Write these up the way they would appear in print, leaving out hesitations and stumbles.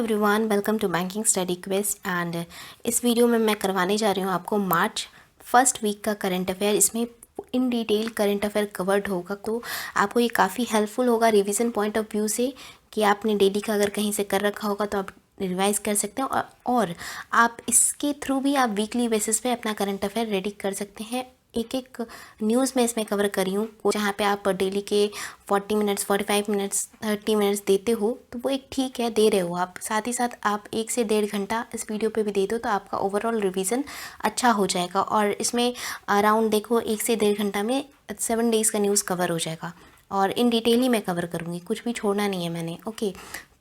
Everyone, welcome to banking study quiz. And इस video में मैं करवाने जा रही हूँ आपको मार्च फर्स्ट वीक का करंट अफेयर। इसमें in detail current affair covered होगा, तो आपको ये काफ़ी हेल्पफुल होगा रिवीजन पॉइंट ऑफ व्यू से कि आपने डेली का अगर कहीं से कर रखा होगा तो आप रिवाइज कर सकते हैं और आप इसके थ्रू भी आप वीकली बेसिस पे अपना करंट अफेयर रेडी कर सकते हैं। एक एक न्यूज़ में इसमें कवर करी हूँ, जहाँ पे आप डेली के 40 मिनट्स 45 मिनट्स 30 मिनट्स देते हो तो वो एक ठीक है, दे रहे हो आप। साथ ही साथ आप 1 से 1.5 घंटा इस वीडियो पे भी दे दो तो आपका ओवरऑल रिवीजन अच्छा हो जाएगा। और इसमें अराउंड देखो 1 से 1.5 घंटा में 7 डेज़ का न्यूज़ कवर हो जाएगा और इन डिटेल ही मैं कवर करूँगी, कुछ भी छोड़ना नहीं है मैंने। ओके,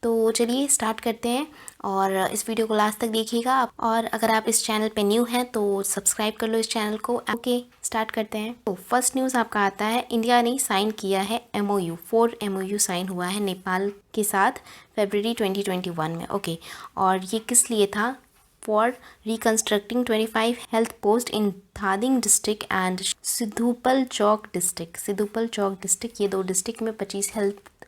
तो चलिए स्टार्ट करते हैं और इस वीडियो को लास्ट तक देखिएगा। और अगर आप इस चैनल पे न्यू हैं तो सब्सक्राइब कर लो इस चैनल को। ओके, स्टार्ट करते हैं। तो फर्स्ट न्यूज़ आपका आता है, इंडिया ने साइन किया है MOU। 4 MOU साइन हुआ है नेपाल के साथ फरवरी 2021 में। ओके, और ये किस लिए था? For reconstructing 25 health post in Dhading district and Sindhupalchok district. ये दो डिस्ट्रिक्ट में 25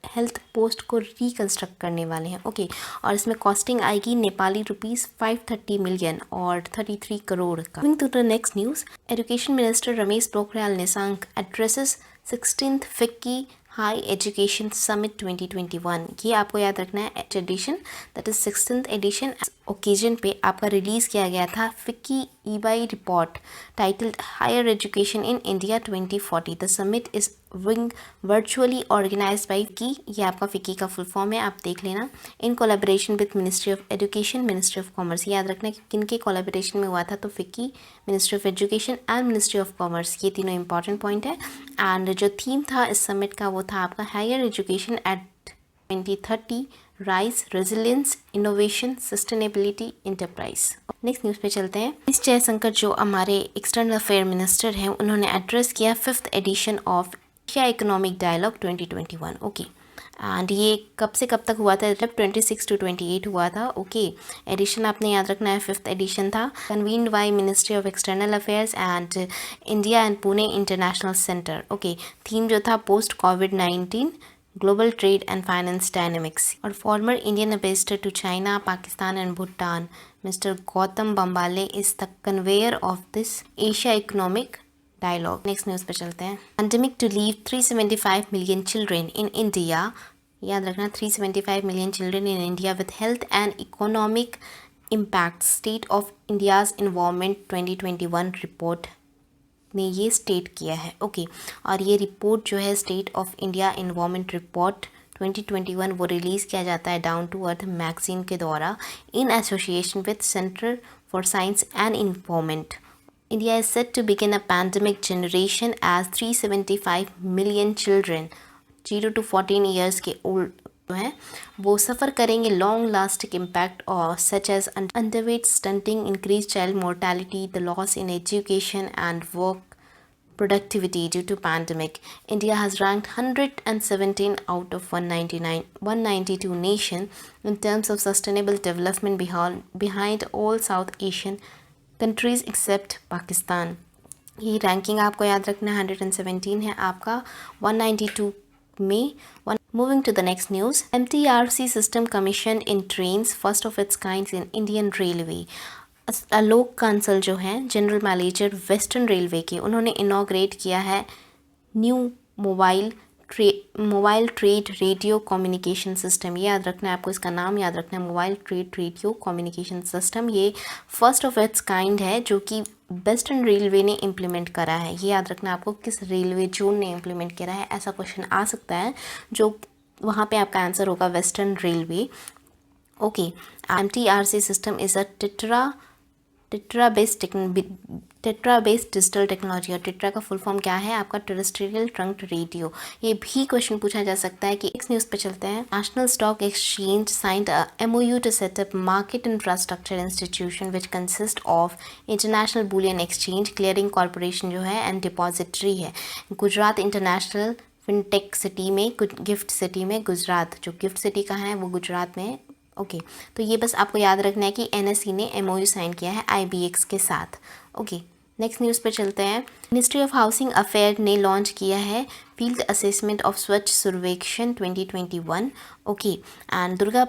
हेल्थ पोस्ट को रिकंस्ट्रक्ट करने वाले हैं। ओके, और इसमें कॉस्टिंग आएगी नेपाली रुपीस 530 मिलियन और 33 करोड़ का। Moving to the next news, education minister Ramesh Pokhriyal Nishank addresses 16th FICCI high education summit 2021। ये आपको याद रखना है edition, that is 16th edition. Occasion पे आपका रिलीज किया गया था FICCI EY report titled higher education in India 2040। The summit is being virtually organised by की, ये आपका फिक्की का फुल फॉर्म है, आप देख लेना, in collaboration with ministry of education, ministry of commerce. याद रखना कि किनके कोलैबोरेशन में हुआ था, तो FICCI, ministry of education and ministry of commerce, ये तीनों इंपॉर्टेंट पॉइंट है। एंड जो थीम था इस समिट का वो था आपका higher education at 2030, rise, resilience, innovation, sustainability, enterprise. Next news पे चलते हैं। एस जयशंकर जो हमारे एक्सटर्नल अफेयर मिनिस्टर हैं, उन्होंने एड्रेस किया 5th edition of Asia economic dialogue 2021। Okay, and ये कब से कब तक हुआ था? जब 26 to 28 हुआ था। ओके, एडिशन आपने याद रखना है, 5th एडिशन था। Convened by ministry of external affairs and India and Pune international centre. Okay, theme जो था पोस्ट कोविड-19 global trade and finance dynamics. और former Indian ambassador to China, Pakistan and Bhutan mister Gautam Bambawale is the conveyor of this Asia economic dialogue. Next news पे चलते हैं। Pandemic to leave 375 million children in India. याद रखना, 375 million children in India with health and economic impact. State of India's environment 2021 report ने ये state किया है। Okay, और ये रिपोर्ट जो है state of India environment report 2021 वो रिलीज़ किया जाता है डाउन टू अर्थ मैगजीन के द्वारा in association with centre for science and environment. India is set to begin a pandemic generation as 375 million children 0 to 14 years के old जो हैं वो सफ़र करेंगे लॉन्ग लास्टिंग इम्पैक्ट और such as underweight, stunting, increase child mortality, the loss in education and work productivity due to pandemic. India has ranked 117 out of 192 nation in terms of sustainable development behind all South Asian countries except Pakistan. ये ranking आपको याद रखना 117 है आपका 192 में। Moving to the next news, MTRC system commissioned in trains, first of its kind in Indian Railway. आलोक कांसल जो हैं general manager western railway के, उन्होंने इनॉग्रेट किया है new mobile trade radio communication system. ये याद रखना है आपको, इसका नाम याद रखना है, mobile trade radio communication system. ये फर्स्ट ऑफ इट्स काइंड है जो कि वेस्टर्न रेलवे ने इम्प्लीमेंट करा है। ये याद रखना आपको, किस रेलवे जोन ने इम्प्लीमेंट करा है, ऐसा क्वेश्चन आ सकता है जो वहाँ पे आपका आंसर होगा western railway. Okay, MTRC system is a tetra based digital technology. और टेट्रा का फुल फॉर्म क्या है आपका? Terrestrial trunked radio. ये भी क्वेश्चन पूछा जा सकता है कि इस न्यूज़ पे चलते हैं। National stock exchange signed a MOU to set up market infrastructure institution which consist of international bullion exchange, clearing corporation जो है एंड डिपॉजिटरी है, गुजरात इंटरनेशनल फिनटेक सिटी में, गिफ्ट सिटी में। गुजरात जो गिफ्ट सिटी कहाँ है वो गुजरात में। ओके, तो ये बस आपको याद रखना है कि NSE ने MOU साइन किया है IBX के साथ। ओके, नेक्स्ट न्यूज़ पे चलते हैं। मिनिस्ट्री ऑफ हाउसिंग अफेयर ने लॉन्च किया है field assessment of Swachh Survekshan 2021। Okay, and Durga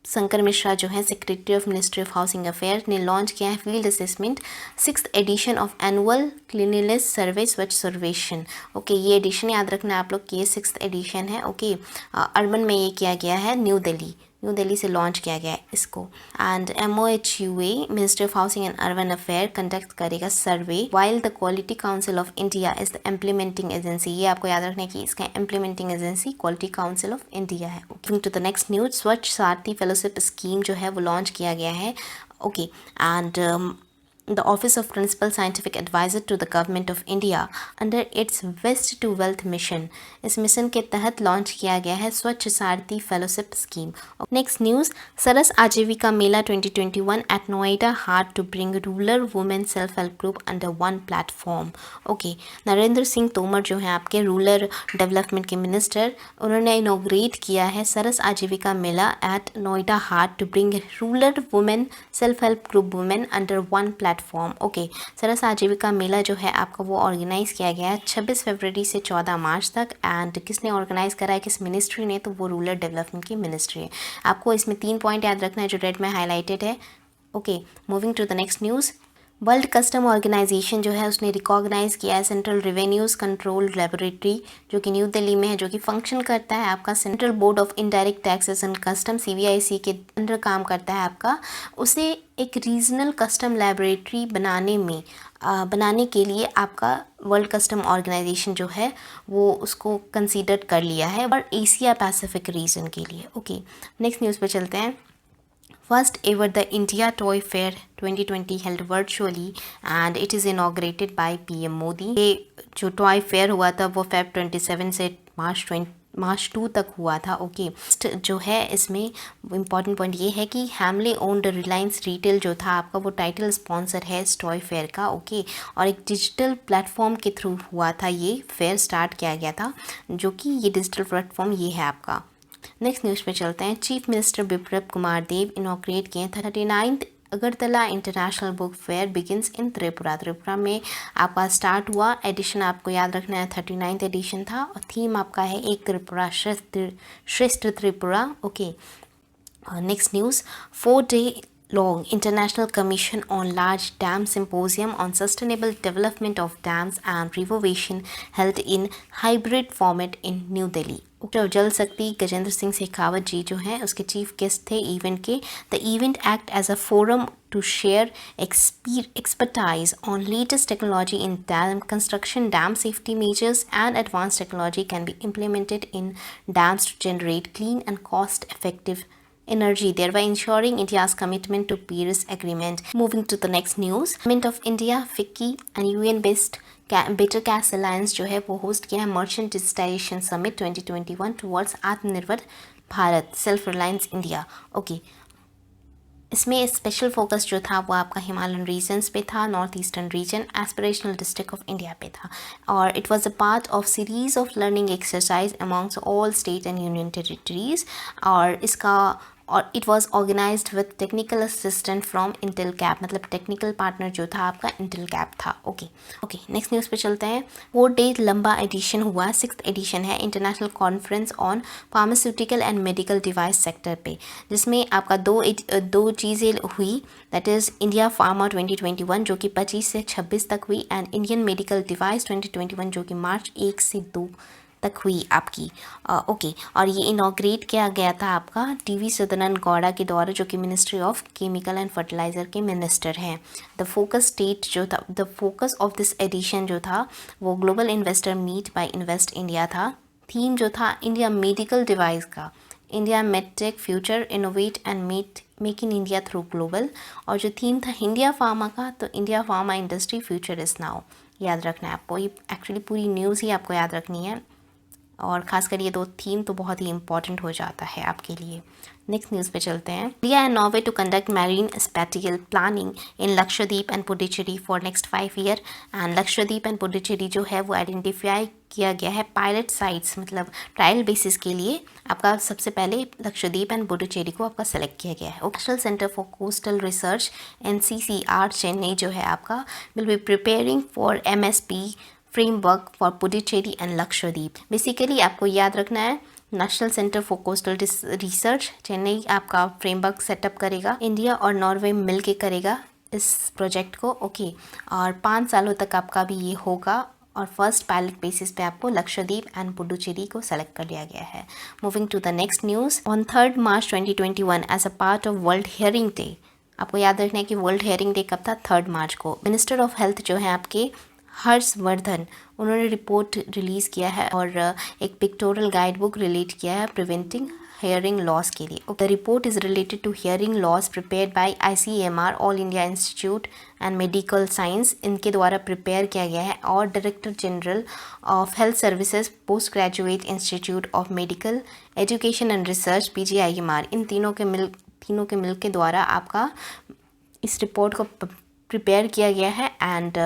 Shankar Mishra जो है secretary of ministry of housing affair ने लॉन्च किया है field assessment 6th edition of annual cleanliness survey Swachh Survekshan. Okay, ये एडिशन याद रखना आप लोग कि ये 6th एडिशन है। ओके, अर्बन में ये किया गया है, न्यू दिल्ली से लॉन्च किया गया है इसको। And MOHUA ministry of housing and urban affair conduct करेगा survey while the quality council of India is the implementing agency. ये आपको याद रखना है कि इसका implementing agency quality council of India है। Moving to the next news, Swachh Sarathi fellowship scheme जो है वो लॉन्च किया गया है। Okay, and the Office of Principal Scientific Advisor to the Government of India under its West to Wealth Mission, इस mission के तहत लॉन्च किया गया है Swachh Sarathi fellowship scheme. Next news, Saras Aajeevika Mela 2021 at Noida heart to bring rural women self help group under one platform. Okay, Narendra Singh Tomar जो है आपके rural development के मिनिस्टर, उन्होंने इनोग्रेट किया है Saras Aajeevika Mela at Noida heart to bring rural women self help group women under one platform. Okay, Saras Aajeevika Mela जो है आपका वो ऑर्गेनाइज किया गया है 26 फरवरी से 14 मार्च तक। एंड किसने ऑर्गेनाइज करा है, किस मिनिस्ट्री ने, तो वो रूरल डेवलपमेंट की मिनिस्ट्री है। आपको इसमें 3 पॉइंट याद रखना है जो रेड में हाईलाइटेड है। Okay, moving to the next news, world custom organisation जो है उसने रिकॉग्नाइज किया है सेंट्रल रेवेन्यूज़ कंट्रोल लेबोरेटरी जो कि न्यू दिल्ली में है, जो कि फंक्शन करता है आपका central board of indirect taxes and custom CBIC के अंडर काम करता है आपका। उसे एक रीजनल कस्टम लेबोरेटरी बनाने के लिए आपका वर्ल्ड कस्टम ऑर्गेनाइजेशन जो है वो उसको कंसीडर कर लिया है और एशिया पैसिफिक रीजन के लिए। ओके, नेक्स्ट न्यूज़ पे चलते हैं। First ever the India Toy Fair 2020 held virtually and it is inaugurated by PM Modi। ये जो टॉय फेयर हुआ था वो Feb 27 से मार्च 2 तक हुआ था। ओके, जो है इसमें इम्पॉर्टेंट पॉइंट ये है कि हैमले ओन्ड रिलायंस रिटेल जो था आपका वो टाइटल स्पॉन्सर है इस टॉय फेयर का। ओके, और एक डिजिटल प्लेटफॉर्म के थ्रू हुआ था, ये फेयर स्टार्ट किया गया था, जो कि ये डिजिटल प्लेटफॉर्म ये है आपका। नेक्स्ट न्यूज़ पे चलते हैं। चीफ मिनिस्टर बिप्लब कुमार देव इनॉग्रेट किए 39th Agartala international book fair begins in Tripura में आपका स्टार्ट हुआ। एडिशन आपको याद रखना है 39th एडिशन था और थीम आपका है एक त्रिपुरा श्रेष्ठ Tripura. Okay, next news, 4-day long International Commission on Large Dam Symposium on Sustainable Development of Dams and Renovation held in hybrid format in New Delhi। जल शक्ति गजेंद्र सिंह शेखावत जी जो हैं उसके चीफ गेस्ट थे इवेंट के। The event act as a forum to share expertise on latest technology in dam construction, dam safety measures and advanced technology can be implemented in dams to generate clean and cost-effective energy, thereby ensuring India's commitment to Paris Agreement. Moving to the next news, Government of India, FICCI and UN-based Better Gas Alliance जो है वो host किया है merchant digitisation summit 2021 towards Atmanirbhar Bharat self reliance India. Okay, इसमें special focus जो था वो आपका हिमालयन रीजन्स पे था, north eastern region, aspirational district of India पे था और it was a part of series of learning exercise amongst all state and union territories और it was organised with technical assistant from Intellecap, मतलब technical partner जो था आपका Intellecap था। Okay, next news पे चलते हैं। 4 डे लंबा एडिशन हुआ, 6th एडिशन है international conference on pharmaceutical and medical device sector पे, जिसमें आपका दो चीज़ें हुई, दैट इज़ इंडिया फार्मा 2021 जो कि 25 से 26 तक हुई एंड इंडियन मेडिकल डिवाइस 2021 जो कि मार्च 1 से 2 तक हुई आपकी। ओके, और ये इनॉग्रेट किया गया था आपका टीवी सदानंद गौड़ा के द्वारा जो कि ministry of chemical and fertiliser के मिनिस्टर हैं। The focus of this edition जो था वो global investor meet by invest India था। थीम जो था इंडिया मेडिकल डिवाइस का, India medtech future innovate and make in India through global, और जो थीम था इंडिया फार्मा का, तो India pharma industry future is now. याद रखना है आपको, ये एक्चुअली पूरी न्यूज़ ही आपको याद रखनी है और खासकर ये 2 थीम तो बहुत ही इंपॉर्टेंट हो जाता है आपके लिए। नेक्स्ट न्यूज़ पे चलते हैं। India and Norway to conduct marine spatial planning in Lakshadweep and Puducherry for next 5 year and Lakshadweep and Puducherry जो है वो आइडेंटिफाई किया गया है पायलट साइट्स, मतलब ट्रायल बेसिस के लिए आपका सबसे पहले लक्षद्वीप एंड पुडुचेरी को आपका सेलेक्ट किया गया है। National centre for coastal research NCCR Chennai जो है आपका will be preparing for MSP framework for Puducherry and Lakshadweep. Basically आपको याद रखना है national centre for coastal research Chennai आपका फ्रेमवर्क सेटअप करेगा। इंडिया और नॉर्वे मिल के करेगा इस प्रोजेक्ट को। ओके, और 5 सालों तक आपका भी ये होगा और फर्स्ट पायलट बेसिस पे आपको लक्षद्वीप एंड पुडुचेरी को सेलेक्ट कर लिया गया है। Moving to the next news, on 3 March 2021 as a part of world hearing day, आपको याद रखना है कि वर्ल्ड हियरिंग डे कब था, 3 मार्च को। मिनिस्टर ऑफ हेल्थ जो है आपके हर्षवर्धन, उन्होंने रिपोर्ट रिलीज़ किया है और एक पिक्टोरल गाइड बुक रिलीज किया है प्रिवेंटिंग हियरिंग लॉस के लिए। The report is related to hearing loss prepared by ICMR, all India institute and medical science, इनके द्वारा प्रिपेयर किया गया है, और director general of health services post graduate institute of medical education and research PGIMR, इन तीनों के मिल के द्वारा आपका इस रिपोर्ट को प्रिपेयर किया गया है एंड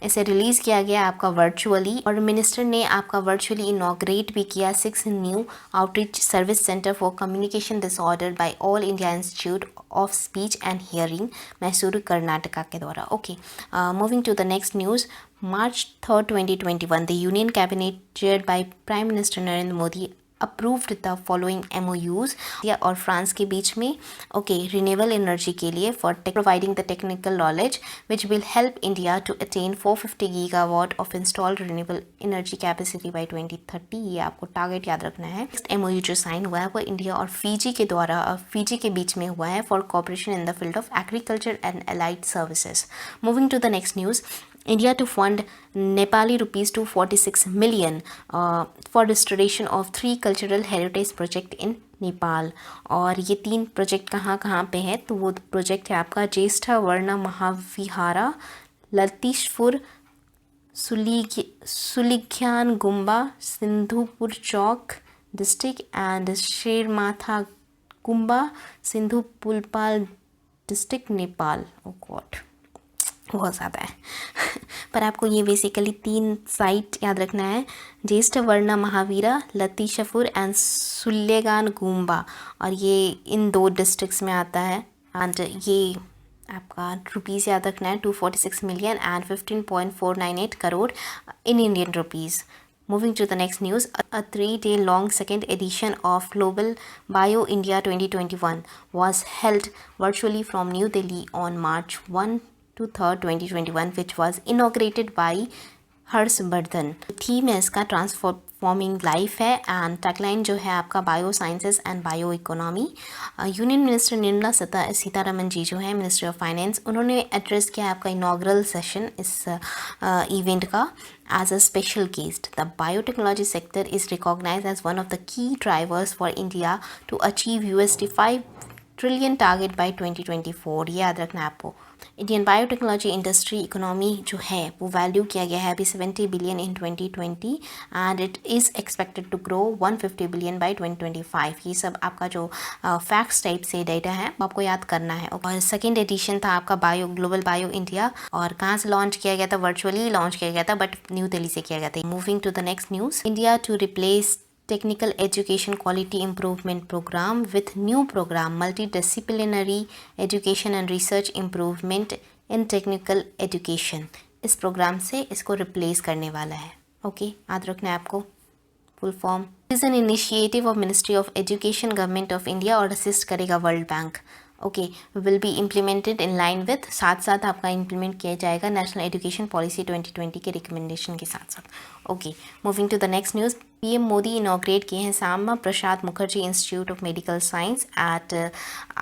इसे रिलीज़ किया गया आपका वर्चुअली, और मिनिस्टर ने आपका वर्चुअली इनॉग्रेट भी किया 6 new outreach service centre for communication disorder by all India institute of speech and hearing, Mysuru Karnataka के द्वारा। Okay, moving to the next news, March 3, 2021 the union cabinet chaired by prime minister Narendra Modi approved the following MOUs India और France के बीच में। Okay, renewable energy के लिए for providing the technical knowledge which will help India to attain 450 gigawatt of installed renewable energy capacity by 2030, ये आपको target याद रखना है। नेक्स्ट MOU जो साइन हुआ है वो इंडिया और फिजी के बीच में हुआ है for cooperation in the field of agriculture and allied services. Moving to the next news, India to fund Nepali rupees 246 million for restoration of 3 cultural heritage project in Nepal. और ये 3 प्रोजेक्ट कहाँ पे है, तो वो प्रोजेक्ट है आपका ज्येष्ठा वर्ण महाविहारा, लतीशपुर, सुलिख्यान गुम्बा, सिंधुपुर चौक डिस्ट्रिक्ट एंड शेरमाथा गुम्बा, सिंधु पुलपाल डिस्ट्रिक्ट, नेपाल। ओ गॉड, बहुत ज़्यादा है पर आपको ये बेसिकली 3 साइट याद रखना है, ज्येष्ठ वर्णा महावीरा, लतीशपुर एंड सुल्लेगान गुम्बा, और ये इन 2 डिस्ट्रिक्ट्स में आता है। एंड ये आपका रुपीज़ याद रखना है 246 million and 15.498 crore in Indian rupees. Moving to the next news, a 3-day long second edition of Global Bio India 2021 was held virtually from New Delhi on March 1 to 3rd 2021, which was inaugurated by Harshvardhan. Theme है इसका transforming life है and tagline जो है आपका bio sciences and bio economy. Union minister Nirmala Sitharaman ji जो है ministry of finance, उन्होंने address किया आपका इनॉग्रल सेशन इस इवेंट का as a special guest. The biotechnology sector is recognise as one of the key drivers for India to achieve $5 trillion target by 2024, ये याद रखना है आपको। इंडियन बायोटेक्नोलॉजी इंडस्ट्री इकोनॉमी जो है वो वैल्यू किया गया है अभी 70 billion in 2020 and it is expected to grow 150 billion by 2025। ये सब आपका जो फैक्ट्स टाइप से डेटा है वो आपको याद करना है। और सेकेंड एडिशन था आपका ग्लोबल बायो इंडिया, और कहाँ से लॉन्च किया गया था, वर्चुअली लॉन्च किया गया था बट न्यू दिल्ली से किया गया था। Moving to the next news, India to replace Technical Education Quality Improvement Program with new program Multidisciplinary Education and Research Improvement in Technical Education। इस प्रोग्राम से इसको रिप्लेस करने वाला है। ओके, याद रखना है आपको full form. Is an initiative of ministry of education government of India और असिस्ट करेगा world bank. Okay, will be implemented in line with, साथ साथ आपका इम्प्लीमेंट किया जाएगा नेशनल एजुकेशन पॉलिसी 2020 के रिकमेंडेशन के साथ साथ। Okay, moving to the next news, PM Modi inaugurate किए हैं Shyama Prasad Mukherjee institute of medical science at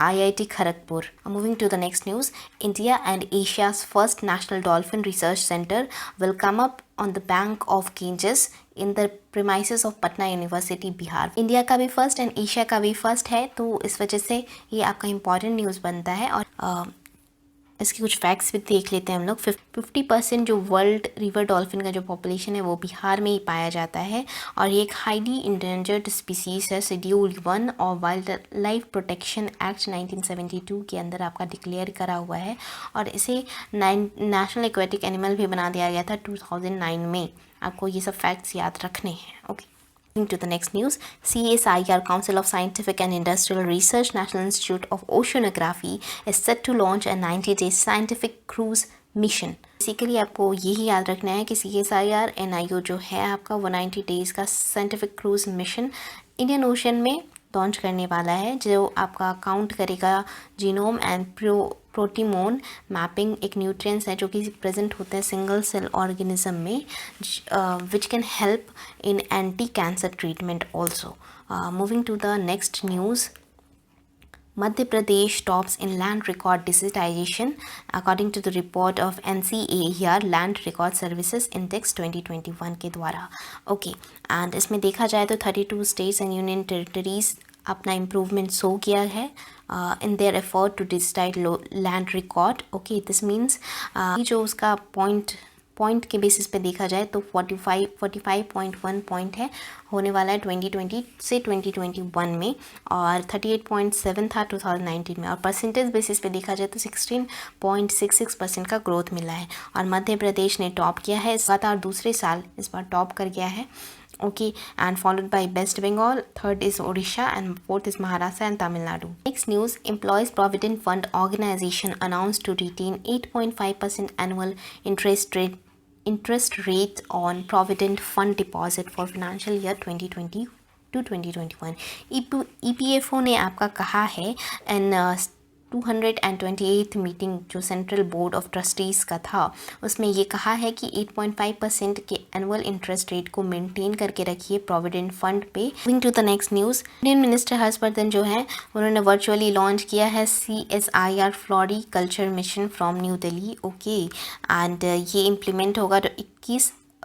IIT Kharagpur. Moving to the next news, India and Asia's first national dolphin research centre will come up on the bank of Ganges in the premises of Patna university Bihar. India का भी first and Asia का भी first है, तो इस वजह से ये आपका इम्पॉर्टेंट न्यूज़ बनता है। और इसके कुछ फैक्ट्स भी देख लेते हैं हम लोग। 50% जो वर्ल्ड रिवर डॉल्फिन का जो पॉपुलेशन है वो बिहार में ही पाया जाता है, और ये एक हाईली इंडेंजर्ड स्पीसीज है, शेड्यूल 1 और वाइल्ड लाइफ प्रोटेक्शन एक्ट 1972 के अंदर आपका डिक्लेयर करा हुआ है, और इसे नेशनल एक्वेटिक एनिमल भी बना दिया गया था 2009 में। आपको ये सब फैक्ट्स याद रखने हैं। Okay, to the next news, CSIR Council of Scientific and Industrial Research National Institute of Oceanography is set to launch a 90-day scientific cruise mission। Basically आपको यही याद रखना है कि CSIR NIO जो है आपका वो 90 डेज़ का scientific cruise mission Indian ocean में लॉन्च करने वाला है, जो आपका काउंट करेगा जीनोम एंड प्रोटीमोन मैपिंग, एक न्यूट्रिएंट्स है जो कि प्रेजेंट होते हैं सिंगल सेल ऑर्गेनिज्म में, which can help in anti cancer treatment also. Moving to the next news, Madhya Pradesh tops in land record digitization according to the report of NCAER Land Record Services Index 2021 के द्वारा। Okay, and इसमें देखा जाए तो 32 states and union territories अपना improvement show किया है in their effort to digitise land record. Okay, this means जो उसका पॉइंट के बेसिस पे देखा जाए तो 45.1 पॉइंट है, होने वाला है 2020 से 2021 में, और 38.7 था 2019 में, और परसेंटेज बेसिस पे देखा जाए तो 16.66% का ग्रोथ मिला है, और मध्य प्रदेश ने टॉप किया है लगातार दूसरे साल इस बार टॉप कर गया है। Okay, and followed by West Bengal, third is Odisha and fourth is Maharashtra and Tamil Nadu. Next news, employees provident fund organisation announce to retain 8.5% annual interest rate on provident fund deposit for financial year 2020 to 2021। EPFO ने आपका कहा है in 228th meeting जो central board of trustees का था, उसमें ये कहा है कि 8.5% के एनुअल इंटरेस्ट रेट को मेंटेन करके रखिए प्रोविडेंट फंड पे। Moving to the next news, Indian minister Harshvardhan जो है उन्होंने वर्चुअली लॉन्च किया है CSIR floriculture mission from New Delhi. Okay, and ये इम्प्लीमेंट होगा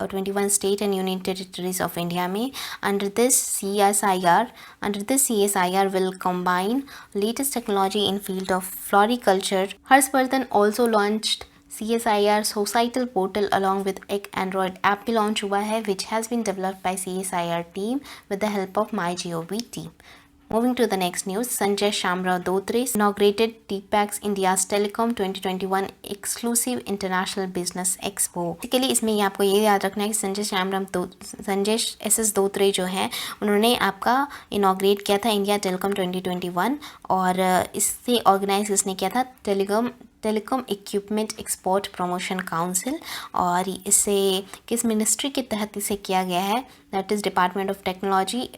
21 state and union territories of India में। Under this CSIR will combine latest technology in field of floriculture। Harshvardhan also launched CSIR societal portal along with एक Android app भी launch हुआ है, which has been developed by CSIR team with the help of MyGov team। Moving to the next news, Sanjay Shamrao Dhotre inaugurated DPAX India's Telecom 2021 exclusive international business expo। Basically इसमें आपको ये याद रखना है कि Sanjay SS Dhotre जो हैं उन्होंने आपका इनाग्रेट किया था इंडिया टेलीकॉम 2021, और इससे ऑर्गेनाइज इसने किया था telecom equipment export promotion council, और इससे किस मिनिस्ट्री के तहत इसे किया गया है, that is department of technology,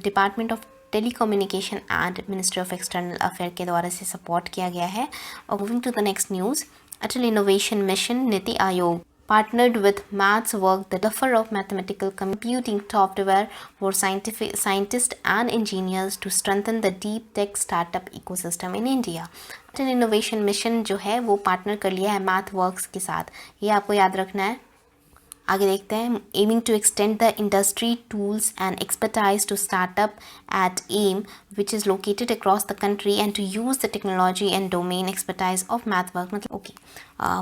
department of telecommunication and ministry of external affair के द्वारा से सपोर्ट किया गया है। और moving to the next news, Atal innovation mission NITI Aayog partnered with MathWorks, the developer of mathematical computing software for scientists and engineers to strengthen the deep tech startup ecosystem in India। Atal innovation mission जो है वो partner कर लिया है MathWorks के साथ, ये आपको याद रखना है। आगे देखते हैं, aiming to extend the industry tools and expertise to startup at AIM which is located across the country and to use the technology and domain expertise of MathWork. मतलब okay,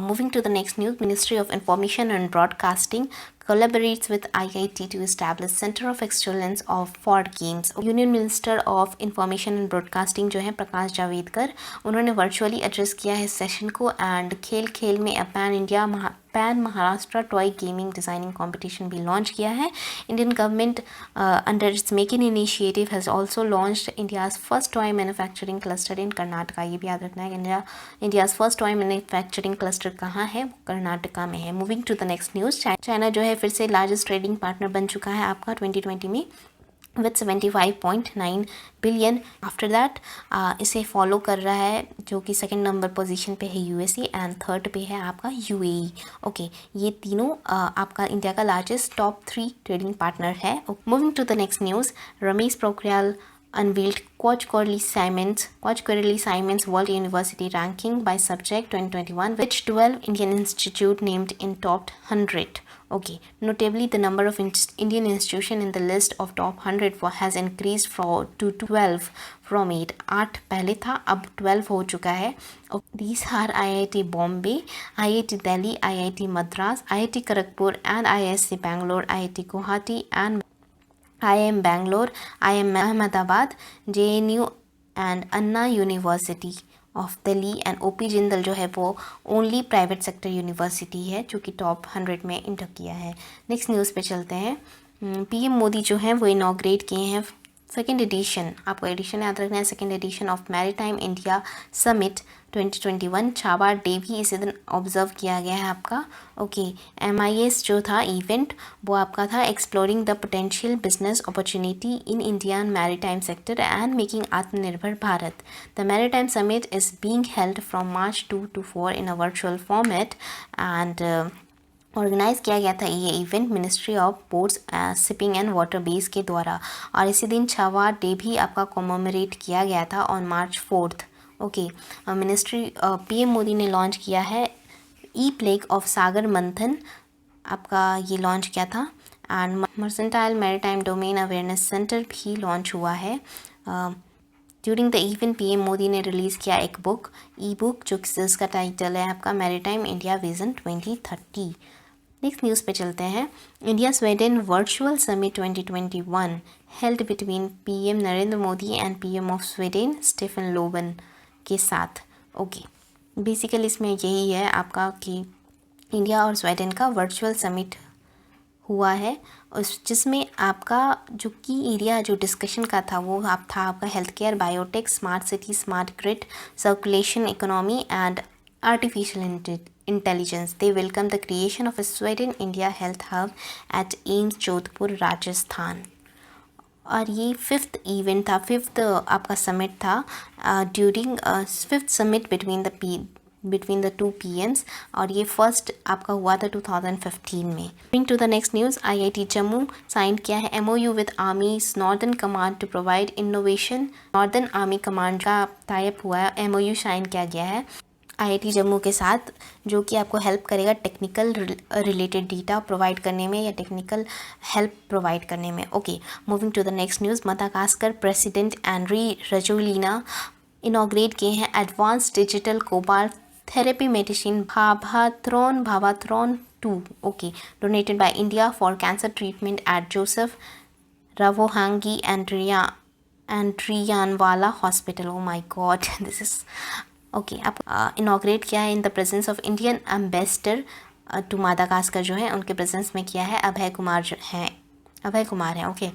moving to the next news, ministry of information and broadcasting collaborates with IIT to establish Center of Excellence for Games। Union minister of information and broadcasting जो है प्रकाश जावड़ेकर, उन्होंने virtually address किया है session को, and खेल में pan Maharashtra toy gaming designing competition भी launch किया है। Indian government under its make in initiative has also launched India's first toy manufacturing cluster in Karnataka. ये भी याद रखना है, India's first toy manufacturing cluster कहाँ है, वो कर्नाटका में है। Moving to the next news, China जो है फिर से लार्जेस्ट ट्रेडिंग पार्टनर बन चुका है आपका 2020 में विथ 75.9 बिलियन। आफ्टर दैट इसे फॉलो कर रहा है जो कि सेकंड नंबर पोजीशन पे है USA, एंड थर्ड पे है आपका UAE। ओके, ये तीनों आपका इंडिया का लार्जेस्ट टॉप 3 ट्रेडिंग पार्टनर है। Moving to the next news, Ramesh Pokhriyal unveiled Koch-Gorley Siemens World University Ranking by Subject 2021, which 12 Indian institute named in top 100। Okay, notably the number of Indian institution in the list of top 100 has increased to 12 from 8 पहले था, अब 12 हो चुका है। These are IIT Bombay, IIT Delhi, IIT Madras, IIT Kharagpur and IISc Bangalore, IIT Guwahati and IIM Bangalore, IIM Ahmedabad, JNU and Anna University of Delhi, and OP Jindal जो है वो only private sector university है जो कि top 100 में inter किया है। Next news पे चलते हैं, PM मोदी जो हैं वो इनाग्रेट किए हैं सेकेंड एडिशन, आपको एडिशन याद रखना है, second edition of maritime India summit 2021 छावा डे भी इसी दिन ऑब्जर्व किया गया है आपका। ओके, MIS जो था इवेंट वो आपका था exploring the potential business opportunity in Indian maritime sector and making Atmanirbhar Bharat. The maritime summit is being held from March 2 to 4 in a virtual format and organise किया गया था ये event ministry of ports shipping and water base के द्वारा। और इसी दिन Chhaava day भी आपका कॉमेमोरेट किया गया था on March 4। Okay, ministry PM Modi ने लॉन्च किया है ई प्लेग ऑफ सागर मंथन, आपका ये लॉन्च किया था। And mercantile maritime domain awareness centre भी लॉन्च हुआ है। During the event PM Modi ने रिलीज़ किया एक बुक, ई बुक, जिसका टाइटल है आपका maritime India vision 2030। Next news पे चलते हैं। India Sweden virtual summit 2021 held between PM Narendra Modi and PM of Sweden Stefan Lofven के साथ। ओके, बेसिकली इसमें यही है आपका कि इंडिया और स्वीडन का वर्चुअल समिट हुआ है, उस जिसमें आपका जो की एरिया जो डिस्कशन का था वो था आपका health care, biotech, smart city, smart grid, circulation economy and artificial intelligence. They welcome the creation of a Sweden India Health Hub at AIIMS Jodhpur Rajasthan. और ये फिफ्थ इवेंट था, फिफ्थ आपका समिट था during fifth summit between the two PMs, और ये first आपका हुआ था 2015 में। Moving to the next news, IIT Jammu sign किया है MOU with army's northern command to provide innovation. Northern army command का टाइप हुआ है, MOU साइन किया गया है IIT जम्मू के साथ, जो कि आपको हेल्प करेगा टेक्निकल रिलेटेड डेटा प्रोवाइड करने में या टेक्निकल हेल्प प्रोवाइड करने में। Okay, moving to the next news, Madagascar president Andry Rajoelina inaugurate किए हैं advance digital cobalt therapy medicine Bhabhatron 2, okay, donated by India for cancer treatment at Joseph Ravoahangy Andrianavalona hospital. Oh my God, this is okay. आप inaugurate किया है in the presence of Indian ambassador to Madagascar जो है उनके presence में किया है, अभय कुमार है। Okay,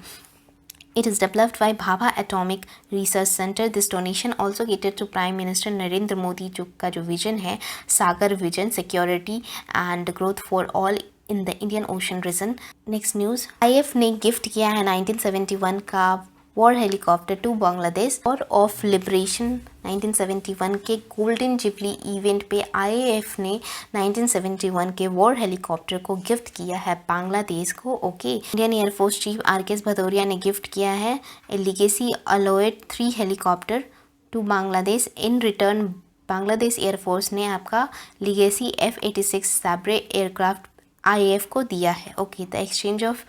it is developed by Bhabha Atomic Research Center. This donation also catered to Prime Minister Narendra Modi का जो विजन है, Sagar vision, security and growth for all in the Indian ocean region. Next news, IF ने gift किया है 1971 का war helicopter to Bangladesh. War of liberation 1971 के golden jubilee event पे IAF ने 1971 के वॉर हेलीकॉप्टर को गिफ्ट किया है बांग्लादेश को। Okay, Indian air force chief RKS Bhadauria ने गिफ्ट किया है legacy Alouette 3 helicopter to Bangladesh. In return Bangladesh air force ने आपका लेगेसी F-86 सैब्रे एयरक्राफ्ट IAF को दिया है। Okay, the exchange of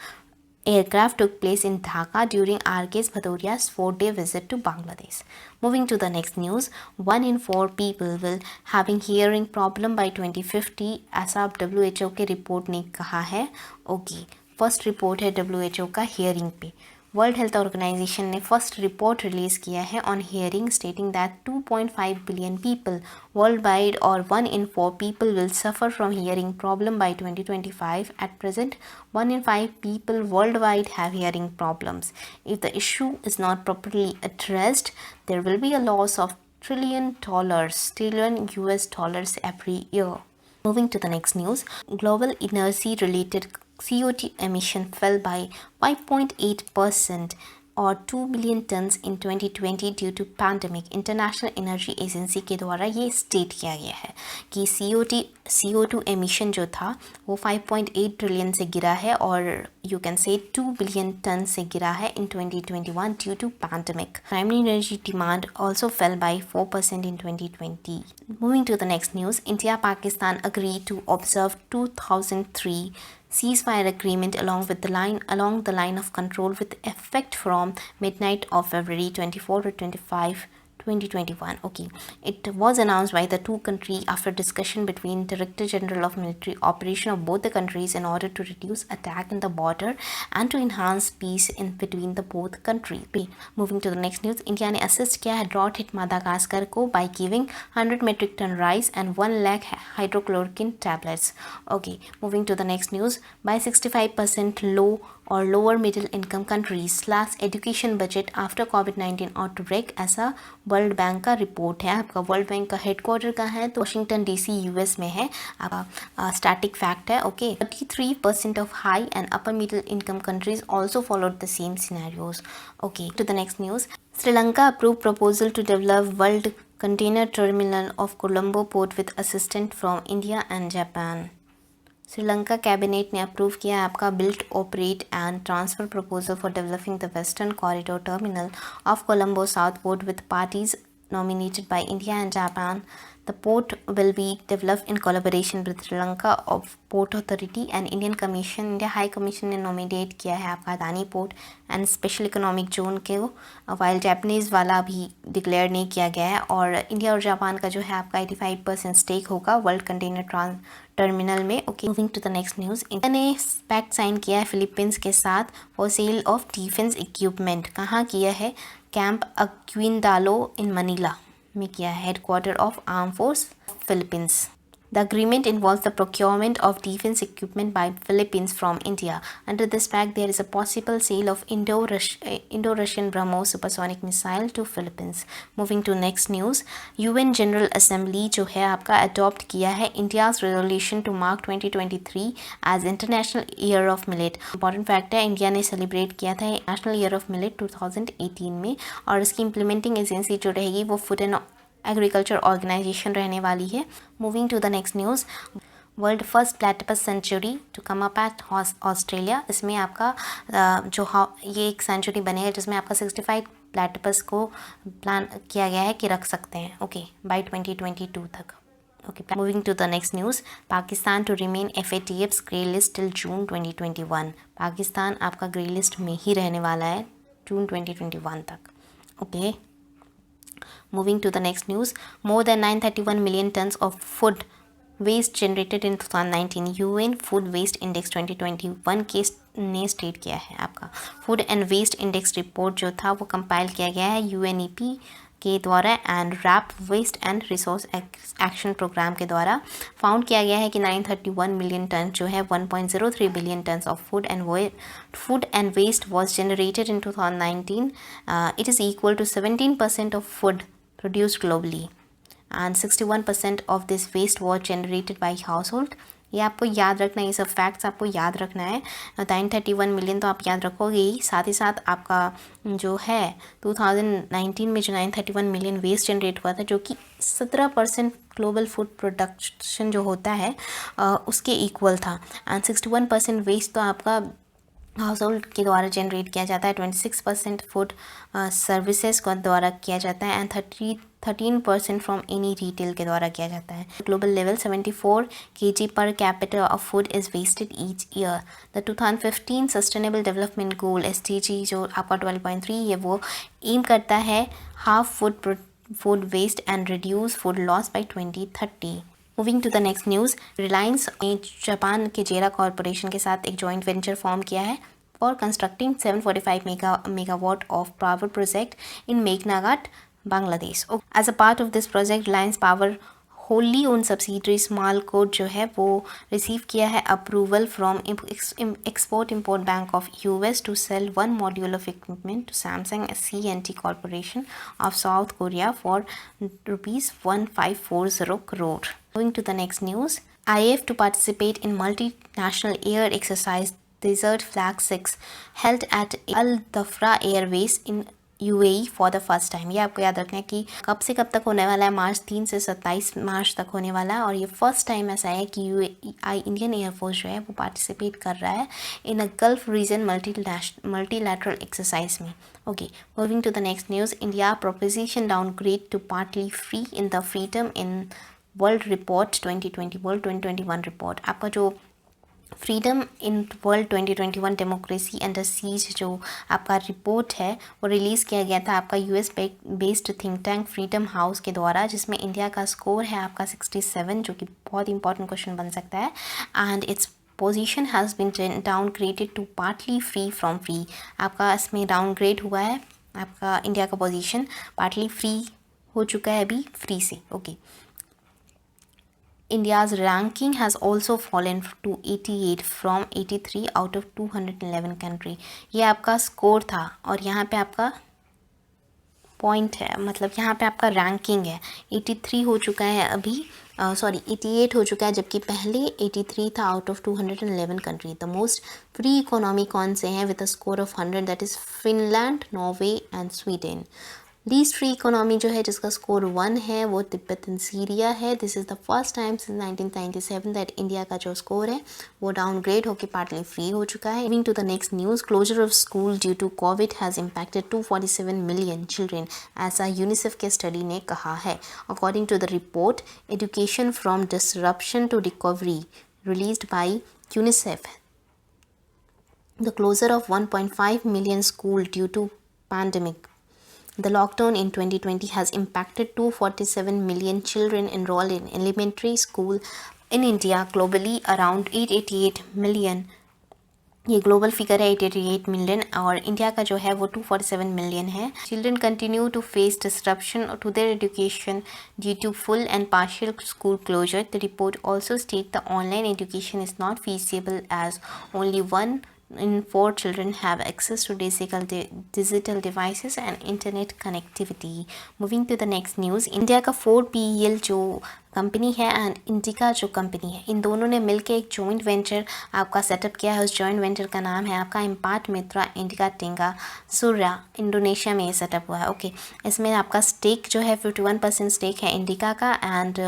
aircraft took place in Dhaka during RKS Bhadouria's 4-day visit to Bangladesh. Moving to the next news, 1 in 4 people will having hearing problem by 2050, ऐसा WHO के report ने कहा है। Okay, first report है WHO का hearing पे। World health organisation ने first report release किया है on hearing, stating that 2.5 billion people world wide और 1 in 4 people will suffer from hearing problem by 2025. At present, 1 in 5 people worldwide have hearing problems. If the issue is not properly addressed, there will be a loss of trillion US dollars every year. Moving to the next news, global energy related CO2 emission fell by 5.8% or 2 million tons in 2020 due to pandemic. International energy agency के द्वारा ये state किया गया है कि CO2 emission जो था वो 5.8 ट्रिलियन से गिरा है और you can say 2 billion ton से गिरा है in 2021 due to pandemic. Primary energy demand also fell by 4% in 2020। Moving to the next news, India Pakistan agree to observe 2003 ceasefire agreement along the line of control with effect from midnight of February 24 to 25, 2021. Okay, it was announced by the two countries after discussion between Director General of Military Operation of both the countries in order to reduce attack in the border and to enhance peace in between the both countries. Moving to the next news, India ने assist किया है drought hit Madagascar को by giving 100 metric ton rice and 1 lakh hydrochloroquine tablets. Okay, moving to the next news, by 65% low और lower middle income countries slash education budget after कोविड-19 outbreak, ऐसा world bank का report है। आपका world bank का headquarter कहाँ है? तो वाशिंगटन डीसी यूएस में है। आपका स्टैटिक फैक्ट है। Okay, 33% of high and upper middle income countries also followed the same scenarios. Okay, to the next news. Sri Lanka approved proposal to develop world container terminal of Colombo port with assistance from India and Japan. Sri Lanka cabinet ने approve किया आपका built operate and transfer proposal for developing the western corridor terminal of Colombo south port with parties nominated by India and Japan. The port will be developed in collaboration with Sri Lanka of Port Authority and Indian Commission. India High Commission ने nominate किया है आपका Adani port and special economic zone के, while Japanese वाला भी declare नहीं किया गया है। और इंडिया और जापान का जो है आपका 85% स्टेक होगा वर्ल्ड कंटेनर टर्मिनल में। Okay, moving to the next news. India ने पैक्ट साइन किया है फिलीपींस के साथ for sale of defence equipment. कहाँ किया है? कैंप अक्विंडालो इन मनीला में किया है, headquarter of arm force Philippines. The agreement involves the procurement of defense equipment by Philippines from India. Under this pact, there is a possible sale of Indo-Russian BrahMos supersonic missile to Philippines. Moving to next news, UN General Assembly जो है आपका adopt किया है India's resolution to mark 2023 as International Year of Millet. Important fact है, India ने celebrate किया था National Year of Millet 2018 में, और इसकी इम्प्लीमेंटिंग एजेंसी जो रहेगी वो फूड एंड एग्रीकल्चर ऑर्गेनाइजेशन रहने वाली है। Moving to the next news. World first platypus sanctuary to come up at Australia. इसमें आपका ये एक सेंचुरी बनेगा जिसमें आपका 65 प्लेटिपस को प्लान किया गया है कि रख सकते हैं। ओके, बाय 2022 तक। Okay, moving to the next news. Pakistan to remain FATF's grey list till June 2021। Pakistan आपका ग्रे लिस्ट में ही रहने वाला है जून 2021 तक। Okay, moving to the next news. More than 931 million tons of food waste generated in 2019. UN Food Waste Index 2021 के ने state किया है आपका food and waste index report जो था वो कंपाइल किया गया है UNEP के द्वारा and WRAP waste and resource action programme के द्वारा। फाउंड किया गया है कि 931 मिलियन टन जो है 1.03 billion tonne of food and waste was generated in 2019. It is equal to 17% of food produced globally and 61% of this waste was generated by household. ये आपको याद रखना है, ये सब फैक्ट्स आपको याद रखना है। 931 मिलियन तो आप याद रखोगे ही, साथ ही साथ आपका जो है 2019 में जो 931 मिलियन वेस्ट जनरेट हुआ था जो कि 17% ग्लोबल फूड प्रोडक्शन जो होता है उसके इक्वल था। एंड 61% वेस्ट तो आपका हाउस होल्ड के द्वारा जनरेट किया जाता है, 26% फूड सर्विसेज के द्वारा किया जाता है एंड 13% फ्रॉम एनी रिटेल के द्वारा किया जाता है। Global level 74 kg per capital of food is wasted each year. The 2015 sustainable development goal SDG जो आपका 12.3 ये वो एम करता है half food waste and reduce food loss by 2030। Moving to the next news. Reliance ने Japan के जेरा corporation के साथ एक जॉइंट वेंचर फॉर्म किया है for constructing 745 megawatt of power project in मेघनाघाट, Bangladesh. As a part of this project Reliance power wholly own subsidiary Samalkot जो है वो रिसीव किया है approval from export import bank of US to sell 1 module of equipment to Samsung C&T corporation of south Korea for ₹1540 crore. Moving to the next news. IAF to participate in multinational air exercise Desert Flag 6 held at Al Dhafra Airways in UAE for the first time. ये आपको याद रखना है कि कब से कब तक होने वाला है, मार्च 3 से 27 मार्च तक होने वाला है, और ये फर्स्ट टाइम ऐसा है कि इंडियन एयरफोर्स जो है वो पार्टिसिपेट कर रहा है in a Gulf region multilateral exercise में। Okay, moving to the next news. India proposition downgrade to partly free in the freedom in world report 2021 report. आपका जो freedom in world 2021 democracy under siege जो आपका report है वो release किया गया था आपका US based think tank freedom house के द्वारा, जिसमें इंडिया का स्कोर है आपका 67 जो कि बहुत इंपॉर्टेंट क्वेश्चन बन सकता है। And its position has been downgraded to partly free from free. आपका इसमें डाउनग्रेड हुआ है आपका इंडिया का पोजीशन, पार्टली फ्री हो चुका है अभी फ्री से। Okay, India's ranking has also fallen to 88 from 83 out of 211 country. ये आपका स्कोर था और यहाँ पे आपका पॉइंट है, मतलब यहाँ पे आपका रैंकिंग है। 83 हो चुका है अभी, सॉरी 88 हो चुका है, जबकि पहले 83 था out of 211 country. The most free economy कौन से हैं with a score of 100, that is Finland, Norway and Sweden. Least free economy जो है जिसका स्कोर 1 है वो तिब्बत एंड सीरिया है। This is the first time since 1997 that India का जो स्कोर है वो डाउनग्रेड होकर पार्टली फ्री हो चुका है। Moving to the next news, closure of school due to Covid has impacted 247 million children, ऐसा यूनिसेफ के स्टडी ने कहा है। According to the report education from disruption to recovery released by UNICEF, the closure of 1.5 million schools due to pandemic. The lockdown in 2020 has impacted 247 million children enrolled in elementary school in India. Globally, around 888 million, ये global figure है 888 million, और India का जो है वो 247 million है। Children continue to face disruption to their education due to full and partial school closure. The report also state the online education is not feasible as only 1 in 4 children have access to digital devices and internet connectivity. Moving to the next news, India का 4PEL जो company है and indica जो company है, इन दोनों ने मिलकर एक joint venture आपका सेटअप किया है। उस जॉइंट वेंचर का नाम है आपका इम्पार्ट मित्रा इंडिका टिंगा सूर्या, इंडोनेशिया में ये सेटअप हुआ है। ओके, इसमें आपका स्टेक जो है 51% स्टेक है इंडिका का एंड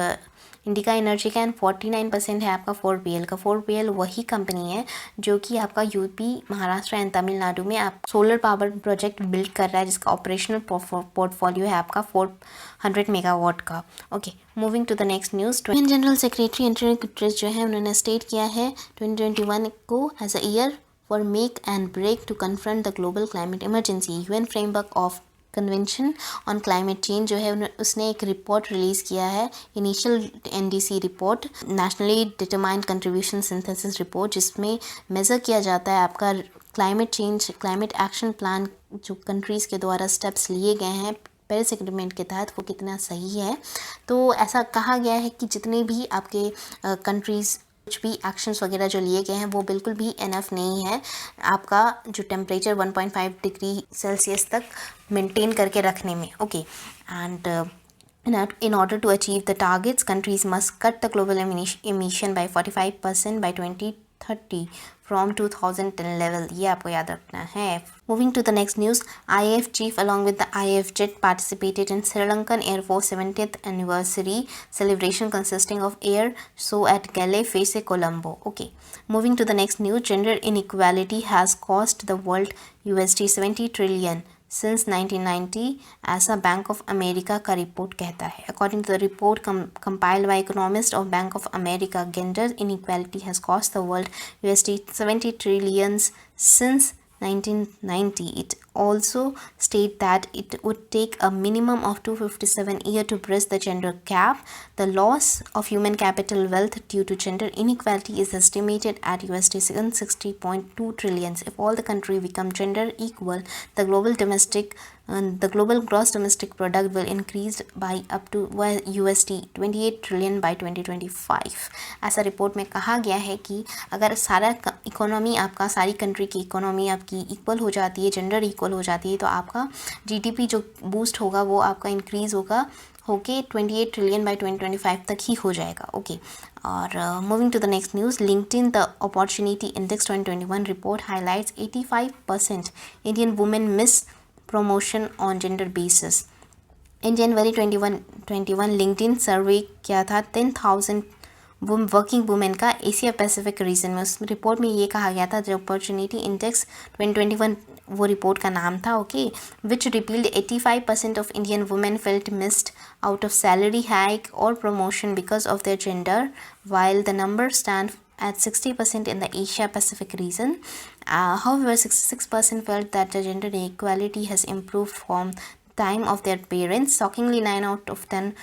इंडिका एनर्जी का, एंड 49% है आपका 4PL का। 4PL वही कंपनी है जो कि आपका यूपी, महाराष्ट्र एंड तमिलनाडु में आप सोलर पावर प्रोजेक्ट बिल्ड कर रहा है, जिसका ऑपरेशनल पोर्टफोलियो है आपका 400 मेगावाट का। Okay, moving to the next news, general secretary Antonio Guterres जो है उन्होंने स्टेट किया है 2021 को as a year for make and break to confront the global climate emergency. UN framework of convention on climate change जो है उसने एक रिपोर्ट रिलीज़ किया है, initial NDC report, nationally determined contribution synthesis report, जिसमें मेज़र किया जाता है आपका climate change, climate action plan जो कंट्रीज़ के द्वारा स्टेप्स लिए गए हैं पेरिस एग्रीमेंट के तहत वो कितना सही है। तो ऐसा कहा गया है कि जितने भी आपके कंट्रीज़ कुछ भी एक्शंस वगैरह जो लिए गए हैं वो बिल्कुल भी इनफ नहीं है आपका जो टेम्परेचर 1.5 डिग्री सेल्सियस तक मेंटेन करके रखने में। Okay, and in order to achieve the targets, countries must cut the global emission by 45% by 2030 from 2010 level, ये आपको याद रखना है। Moving to the next news, IAF chief along with the IAF jet participated in Sri Lankan Air Force 70th anniversary celebration consisting of air show at Galle Face, Colombo. Okay, moving to the next news, gender inequality has cost the world USD 70 trillion since 1990, ऐसा Bank of America का report कहता है। According to the report compiled by economists of Bank of America, gender inequality has cost the world USD 70 trillions since 1990. It also state that it would take a minimum of 257 years to bridge the gender gap. The loss of human capital wealth due to gender inequality is estimated at USD 760.2 trillions. If all the countries become gender equal, the global gross domestic product will increase by up to USD 28 trillion by 2025. ऐसा report में कहा गया है कि अगर सारा economy आपका, सारी कंट्री की इकोनॉमी आपकी इक्वल हो जाती है, जेंडर इक्वल हो जाती है, तो आपका GDP जो बूस्ट होगा वो आपका इंक्रीज़ होके 28 ट्रिलियन बाय 2025 तक ही हो जाएगा। ओके, और moving to the next news, LinkedIn the opportunity index 2021 report highlights 85% Indian women miss promotion on gender basis. In January 2021 LinkedIn survey किया था 10,000 वर्किंग वुमेन का एशिया पैसिफिक रीजन में। उस रिपोर्ट में ये कहा गया था, जो अपॉर्चुनिटी इंडेक्स 2021 वो रिपोर्ट का नाम था। Okay, which revealed 85% of Indian women felt missed out of salary hike और promotion because of their gender, while the numbers stand at 60% in the Asia Pacific region. However, 66% felt that the gender inequality has improved from time of their parents. Shockingly, 9 out of 10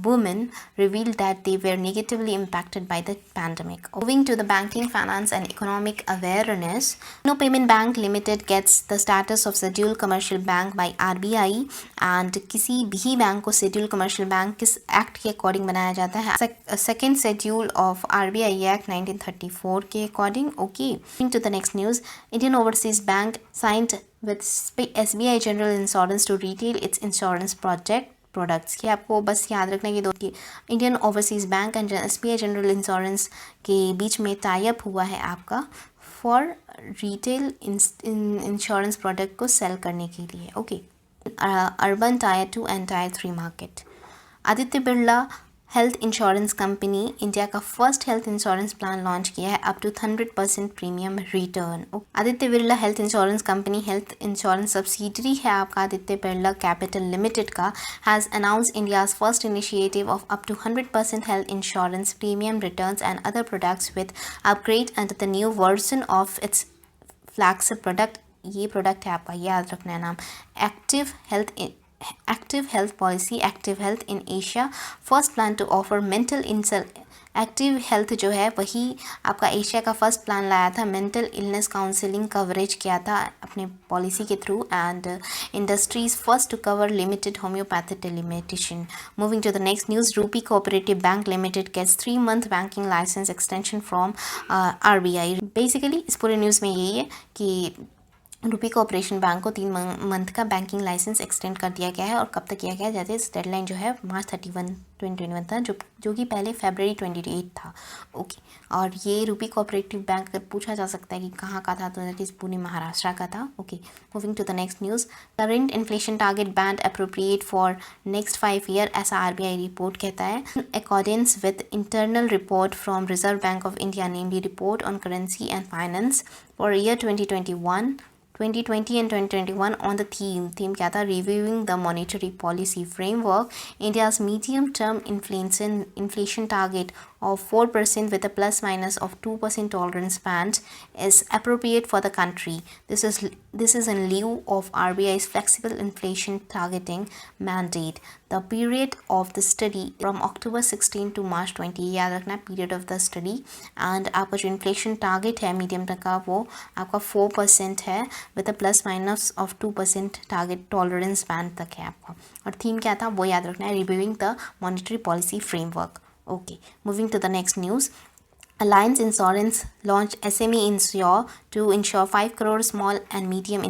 women revealed that they were negatively impacted by the pandemic. Moving to the banking, finance and economic awareness, No Payment Bank Limited gets the status of scheduled commercial bank by RBI. and किसी भी bank को scheduled commercial bank किस act के according बनाया जाता है? Second schedule of RBI act 1934 के according. Okay, to the next news, Indian Overseas Bank signed with SBI General Insurance to retail its insurance products. कि आपको बस याद रखना है कि दो Indian overseas bank and SBI general insurance के बीच में टाई अप हुआ है आपका फॉर रिटेल इंश्योरेंस प्रोडक्ट को सेल करने के लिए. Okay, urban tier 2 and tier 3 market. Aditya Birla health insurance company India का first health insurance plan launch किया है up to 100% premium return. Aditya Birla health insurance company health insurance subsidiary है आपका आदित्य बिरला कैपिटल लिमिटेड का, has announce India's first initiative of up to 100% health insurance premium returns and other products with upgrade under the new version of its flagship product. ये product है आपका, याद रखना है नाम, active health policy, active health in Asia, first plan to offer mental active health जो है वही आपका एशिया का फर्स्ट प्लान लाया था, मेंटल इलनेस काउंसलिंग कवरेज किया था अपने पॉलिसी के through, and industries first to cover limited homeopathy telemedicine. Moving to the next news, rupee cooperative bank limited gets 3-month banking licence extension from RBI. Basically इस पूरे news में यही है कि रूपी कोऑपरेशन बैंक को 3 मंथ का बैंकिंग लाइसेंस एक्सटेंड कर दिया गया है. और कब तक किया गया है? जैसे इस डेडलाइन जो है March 31, 2021 था, जो कि पहले February 28 था. ओके, और ये रूपी कोऑपरेटिव बैंक अगर पूछा जा सकता है कि कहाँ का था, तो दैट इज़ पुणे महाराष्ट्र का था. Okay, moving to the next news, current inflation target band appropriate for next 5 year, ऐसा RBI रिपोर्ट कहता है. Accordance with internal report from Reserve Bank of India, namely report on currency and finance for year 2020 and 2021 on the theme क्या था? Reviewing the monetary policy framework. India's medium-term inflation target of 4% with a plus minus of 2% tolerance band is appropriate for the country. This is in lieu of RBI's flexible inflation targeting mandate. The period of the study from October 16 to March 20, याद रखना period of the study. and आपका जो inflation target है medium term का वो आपका 4% है with a plus minus of 2% target tolerance band तक है आपका. और थीम क्या था वो याद रखना है, reviewing the monetary policy framework. Okay, moving to the next news. Alliance Insurance launched SME Insure to insure 5 crore small and medium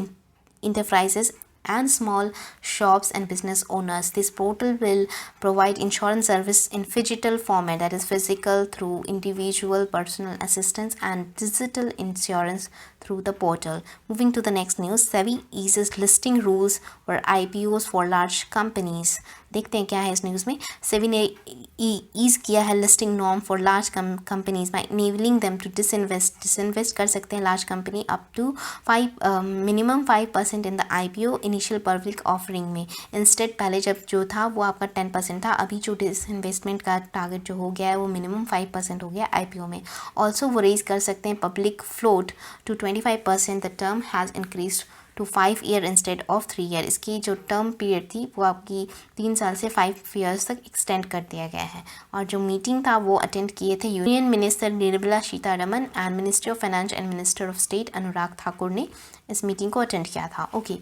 enterprises and small shops and business owners. This portal will provide insurance service in digital format, that is physical through individual personal assistance and digital insurance through the portal. Moving to the next news, SEBI eases listing rules for IPOs for large companies. देखते हैं क्या है इस news में. सेबी ने ease किया है listing norm for large companies by enabling them to disinvest कर सकते हैं large company up to minimum 5% in the IPO initial public offering में. इंस्टेड पहले जब जो था वो आपका 10% था, अभी जो डिसइन्वेस्टमेंट का टारगेट जो हो गया है वो मिनिमम 5% हो गया IPO में. ऑल्सो वो रेज कर सकते हैं public float to 25%. The term has increase to 5 year instead of 3 year. इसकी जो टर्म पीरियड थी वो आपकी 3 साल से 5 years तक एक्सटेंड कर दिया गया है. और जो मीटिंग था वो अटेंड किए थे union minister Nirmala Sitharaman and minister of finance and minister of state Anurag Thakur ने इस मीटिंग को अटेंड किया था. Okay,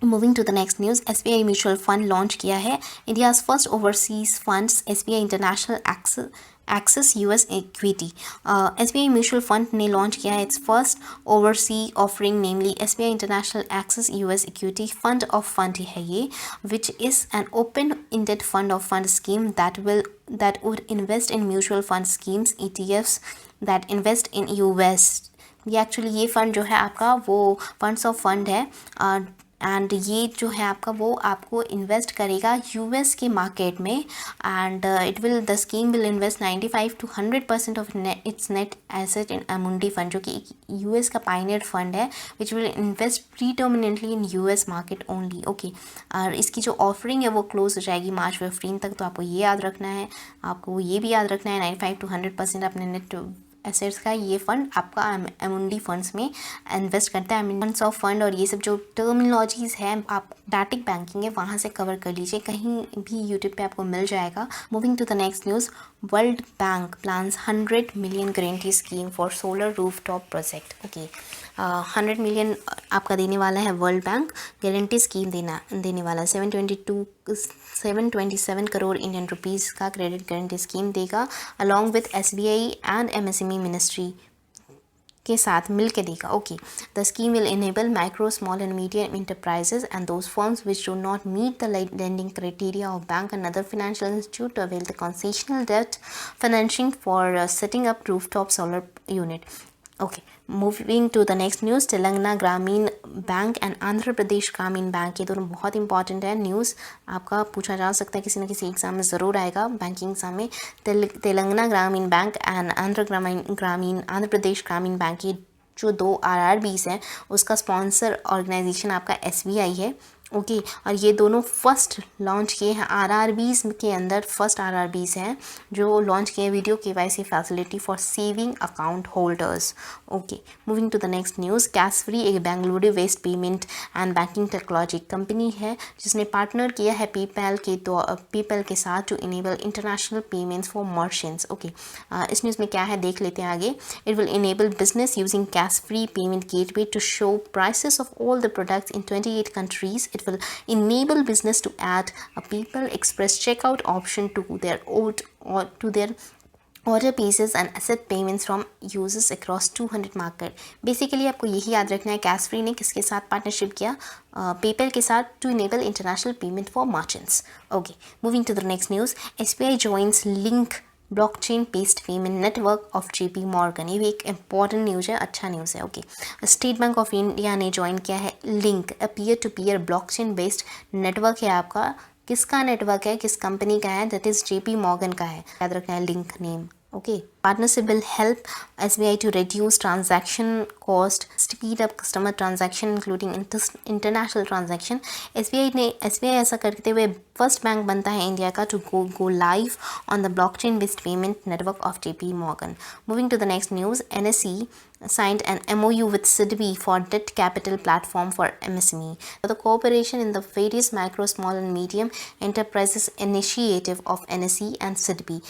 moving to the next news, SBI mutual fund launch किया है. India's first overseas funds SBI international access US equity. SBI mutual fund ने launch किया है its first oversea offering, namely SBI international access US equity fund of fund है ये, which is an open ended fund of fund scheme that would invest in mutual fund schemes, ETFs that invest in US. ये actually ये fund जो है आपका वो funds of fund है, and ये जो है आपका वो आपको इन्वेस्ट करेगा US के मार्केट में. And the scheme will invest 95 to 100% of its net asset in Amundi fund, जो कि एक US का पायनियर फंड है which will invest predominantly in US market only. Okay, और इसकी जो ऑफरिंग है वो क्लोज हो जाएगी March 15 तक. तो आपको ये याद रखना है, आपको ये भी याद रखना है 95 to 100% अपने नेट एसेट्स का ये फंड आपका एमुंडी फंड्स में इन्वेस्ट करता है। फंड्स ऑफ फंड और ये सब जो टर्मिनोलॉजीज है आप डाटिक बैंकिंग है वहाँ से कवर कर लीजिए, कहीं भी यूट्यूब पे आपको मिल जाएगा। Moving to the next news, World Bank plans 100 million guarantee scheme for solar rooftop project. Okay, 100 million आपका देने वाला है वर्ल्ड बैंक, गारंटी स्कीम देने वाला 727 करोड़ इंडियन रुपीज़ का क्रेडिट गारंटी स्कीम देगा, अलॉन्ग विथ SBI एंड MSME मिनिस्ट्री के साथ मिल के देगा। Okay, the scheme will enable micro small and medium enterprises and those firms which do not meet the lending criteria of bank and other financial institute to avail the concessional debt financing for setting up rooftop solar unit. Okay, moving to the next news, Telangana Grameen Bank and Andhra Pradesh ग्रामीण bank, ये दोनों बहुत important है news, आपका पूछा जा सकता है किसी न किसी एग्जाम में ज़रूर आएगा, बैंकिंग एग्जाम में। तेलंगाना ग्रामीण बैंक एंड आंध्र प्रदेश ग्रामीण बैंक, ये जो 2 RRBs हैं उसका स्पॉन्सर ऑर्गेनाइजेशन आपका SBI है। ओके, और ये दोनों फर्स्ट लॉन्च किए हैं RRBs के अंदर, फर्स्ट RRBs हैं जो लॉन्च किए video KYC facility for saving account holders. Okay, moving to the next news, Cashfree एक Bengaluru based payment and banking technology company है जिसने पार्टनर किया है पेपैल के साथ to enable international payments for merchants. Okay, इस न्यूज़ में क्या है देख लेते हैं आगे। It will enable business using Cashfree payment gateway to show prices of all the products in 28 countries. It will enable business to add a PayPal Express checkout option to their order pieces and accept payments from users across 200 market. Basically आपको यही याद रखना है, कैशफ्री ने किसके साथ partnership किया, PayPal के साथ, to enable international payment for merchants. Okay, moving to the next news, SBI joins Link blockchain based payment network of JP Morgan, ये भी एक इंपॉर्टेंट न्यूज़ है, अच्छा न्यूज़ है। Okay, State Bank of India ने join किया है Link, peer to peer blockchain based network है आपका। किसका नेटवर्क है, किस कंपनी का है, दैट इज़ JP Morgan का है, याद रखना है link name. Okay, partnership will help SBI to reduce transaction cost, speed up customer transaction including international transaction. SBI ऐसा करते हुए फर्स्ट बैंक बनता है इंडिया का to go live on the blockchain based payment network of JP Morgan. Moving to the next news, NSE signed an MOU with SIDBI for debt capital platform for MSME. The cooperation in the various micro, small and medium enterprises initiative of NSE and SIDBI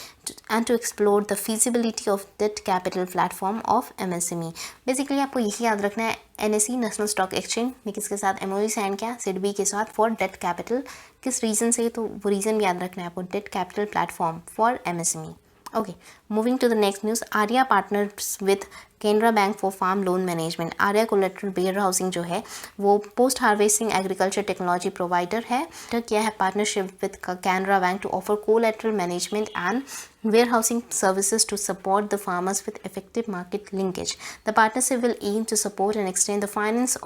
and to explore the feasibility of debt capital platform of MSME. Basically आपको यही याद रखना है, NSE national stock exchange ने किसके साथ MOU sign किया, SIDBI के साथ फॉर डेट कैपिटल। किस रीज़न से, तो वो रीज़न भी याद रखना है आपको, debt capital platform for MSME। Okay, moving to the next news, Arya partners with Canara Bank for farm loan management. Arya collateral warehousing जो है वो post harvesting agriculture technology provider है। तो क्या है partnership with Canara Bank to offer collateral management and warehousing services to support the farmers with effective market linkage. The partnership will aim to support and extend the finance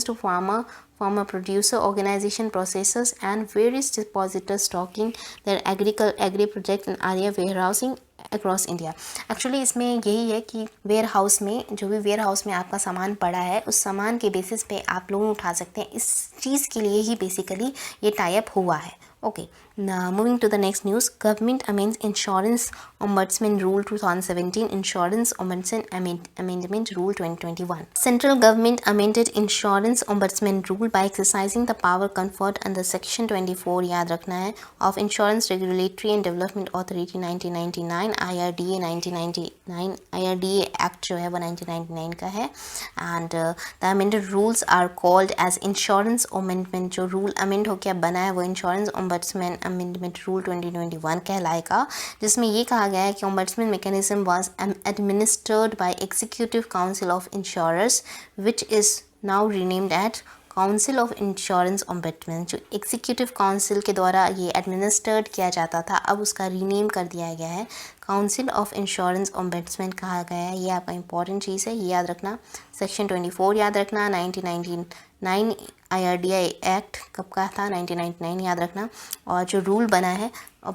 to farmer producer organization processors and various depositors stocking their agri project and area warehousing across India. Actually इसमें यही है कि ware house में जो भी ware house में आपका सामान पड़ा है उस सामान के बेसिस पे आप लोन उठा सकते हैं, इस चीज़ के लिए ही बेसिकली ये टाई अप हुआ है। Okay, moving to the next news, government amends insurance ombudsman rule 2017, insurance ombudsman amendment rule 2021. Central government amended insurance ombudsman rule by exercising the power conferred under section 24, याद रखना है, of Insurance Regulatory and Development Authority 1999, IRDA 1999, IRDA Act जो है वो 1999 का है, and the amended rules are called as insurance amendment। जो rule amend होकर बना है वो इंश्योरेंस ओम्बड्समैन अमेंडमेंट रूल 2021 कहलाएगा, जिसमें ये कहा गया है कि ombudsman mechanism was administered by executive council of insurers which is now renamed at council of insurance ombudsman. जो एग्जीक्यूटिव काउंसिल के द्वारा ये एडमिनिस्टर्ड किया जाता था अब उसका रीनेम कर दिया गया है, काउंसिल ऑफ इंश्योरेंस ओम्बड्समैन कहा गया है। ये आपका इंपॉर्टेंट चीज़ है, ये याद रखना। सेक्शन 24 याद रखना, 1999 IRDA एक्ट कब का था, 1999 याद रखना। और जो रूल बना है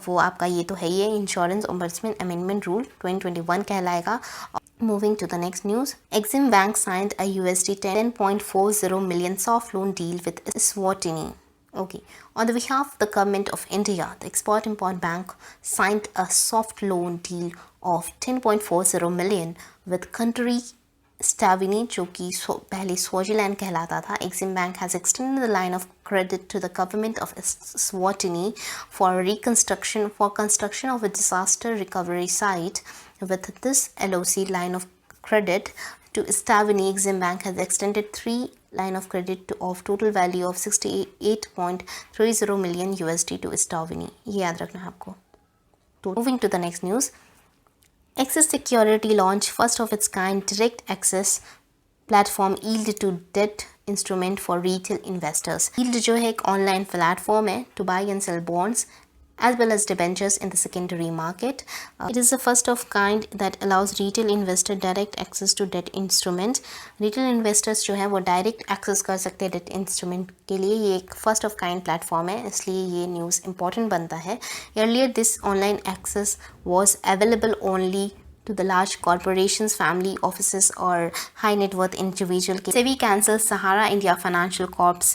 वो आपका ये तो है ही है, इंश्योरेंस ओम्बड्समैन अमेंडमेंट रूल 2021 कहलाएगा। Moving to the next news, Exim Bank signed a USD $10.40 million soft loan deal with Eswatini. Okay. On the behalf of the government of India, the Export-Import Bank signed a soft loan deal of 10.40 million with country Stavini, जो कि पहले Swaziland कहलाता था. Exim Bank has extended the line of credit to the government of Eswatini for construction of a disaster recovery site. With this LOC line of credit to Stavini, Exim Bank has extended 3 line of credit of total value of 68.30 million USD to Stavini. ये याद रखना है आपको. Moving to the next news. Axis Security launched first of its kind direct access platform yield to debt instrument for retail investors. Yield जो है एक online platform है to buy and sell bonds as well as debentures in the secondary market. It is the first of kind that allows retail investor direct access to debt instrument. Retail investors जो है वो direct access कर सकते हैं debt instrument के लिए. ये एक first of kind platform है, इसलिए ये news important बनता है. Earlier this online access was available only to the large corporations, family offices or high net worth individual. SEBI cancels Sahara India Financial Corp's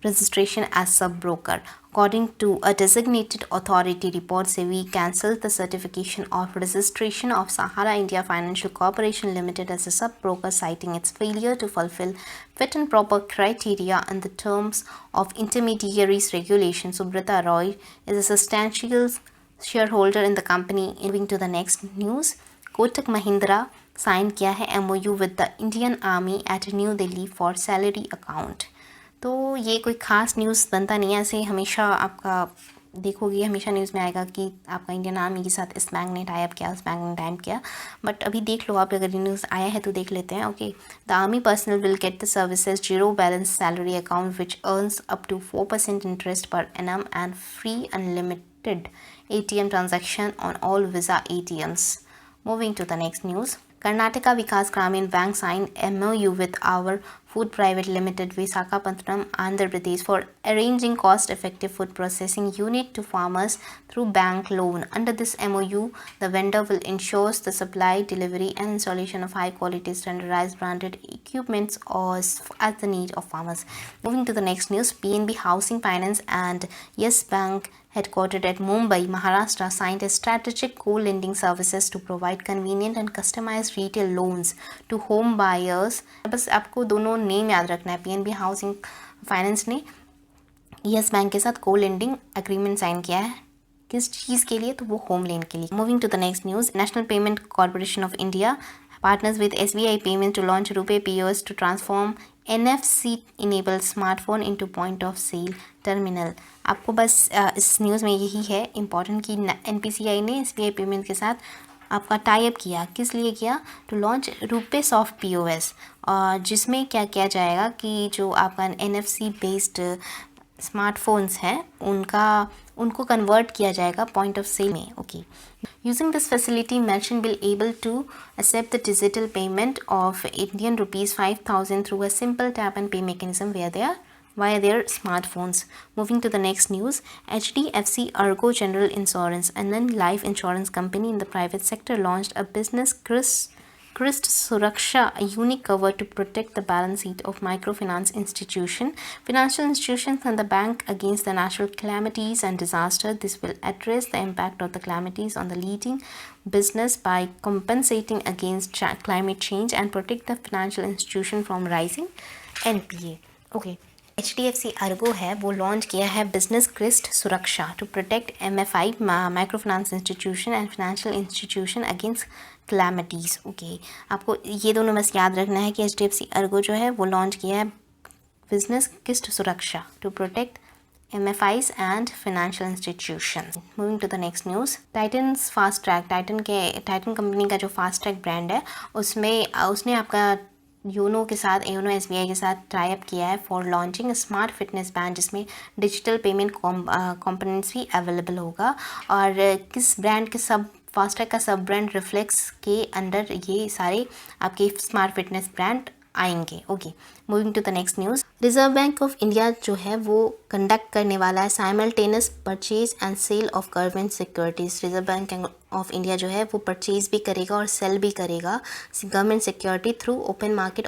registration as sub-broker. According to a designated authority report, SEBI cancelled the certification of registration of Sahara India Financial Corporation Limited as a sub-broker, citing its failure to fulfill fit and proper criteria in the terms of intermediaries regulation. Subrata Roy is a substantial shareholder in the company. Moving to the next news, Kotak Mahindra sign किया है MOU with the Indian Army at New Delhi for salary account. तो ये कोई ख़ास news बनता नहीं है. ऐसे हमेशा आपका देखोगे, हमेशा न्यूज़ में आएगा कि आपका इंडियन आर्मी के साथ इस बैंक ने टाई अप किया, उस बैंक ने टाई अप किया. बट अभी देख लो आप, अगर ये न्यूज़ आया है तो देख लेते हैं. Okay. The army personnel will get the services zero balance salary account which earns up to 4% interest per annum and free unlimited ATM transaction on all Visa ATMs. Moving to the next news. Karnataka Vikas Gramin Bank signed MOU with Our Food Private Limited, Visakhapatnam, Andhra Pradesh for arranging cost-effective food processing unit to farmers through bank loan. Under this MOU, the vendor will ensure the supply, delivery and installation of high-quality standardized branded equipments as the need of farmers. Moving to the next news, PNB Housing Finance and Yes Bank headquartered at Mumbai, Maharashtra, signed a strategic co-lending services to provide convenient and customized retail loans to home buyers. बस आपको दोनों name याद रखना है. PNB housing finance ने yes bank के साथ co-lending agreement sign किया है. किस चीज़ के लिए? तो वो होम लोन के लिए. Moving to the next news, National Payment Corporation of India partners with SBI Payments to launch RuPay POS to transform NFC-enabled smartphone into point of sale terminal. आपको बस इस न्यूज़ में यही है इम्पॉर्टेंट कि NPCI ने SBI पेमेंट के साथ आपका टाई अप किया. किस लिए किया? To launch RuPay Soft POS, जिसमें क्या किया जाएगा कि जो आपका NFC बेस्ड स्मार्टफोन्स हैं उनको कन्वर्ट किया जाएगा पॉइंट ऑफ सेल में. Okay. Using this facility, merchant will able to accept the digital payment of Indian rupees 5,000 through a simple tap and pay mechanism via their smartphones. Moving to the next news, HDFC Ergo General Insurance, a non-life insurance company in the private sector, launched a business Krist Suraksha, a unique cover to protect the balance sheet of microfinance financial institutions and the bank against the natural calamities and disaster. This will address the impact of the calamities on the leading business by compensating against climate change and protect the financial institution from rising NPA. Okay. HDFC Ergo है वो launch किया है business Christ Suraksha to protect MFI micro finance institution and financial institution against calamities. Okay. आपको ये दोनों बस याद रखना है कि HDFC Ergo जो है वो लॉन्च किया है business Christ Suraksha to protect MFIs and financial institution. Moving to the next news, Titan's Fastrack, Titan company का जो फास्ट ट्रैक ब्रांड है उसने आपका योनो के साथ SBI के साथ टाई अप किया है for launching smart fitness band, जिसमें डिजिटल पेमेंट कंपोनेंट्स भी अवेलेबल होगा. और किस ब्रांड के फास्टैग का सब ब्रांड रिफ्लेक्स के अंडर ये सारे आपके स्मार्ट फिटनेस ब्रांड आएंगे. Okay. Moving to the next news, Reserve Bank of India जो है वो कंडक्ट करने वाला है simultaneous purchase and sale of government securities. Reserve Bank of India जो है वो परचेज भी करेगा और सेल भी करेगा government security through open market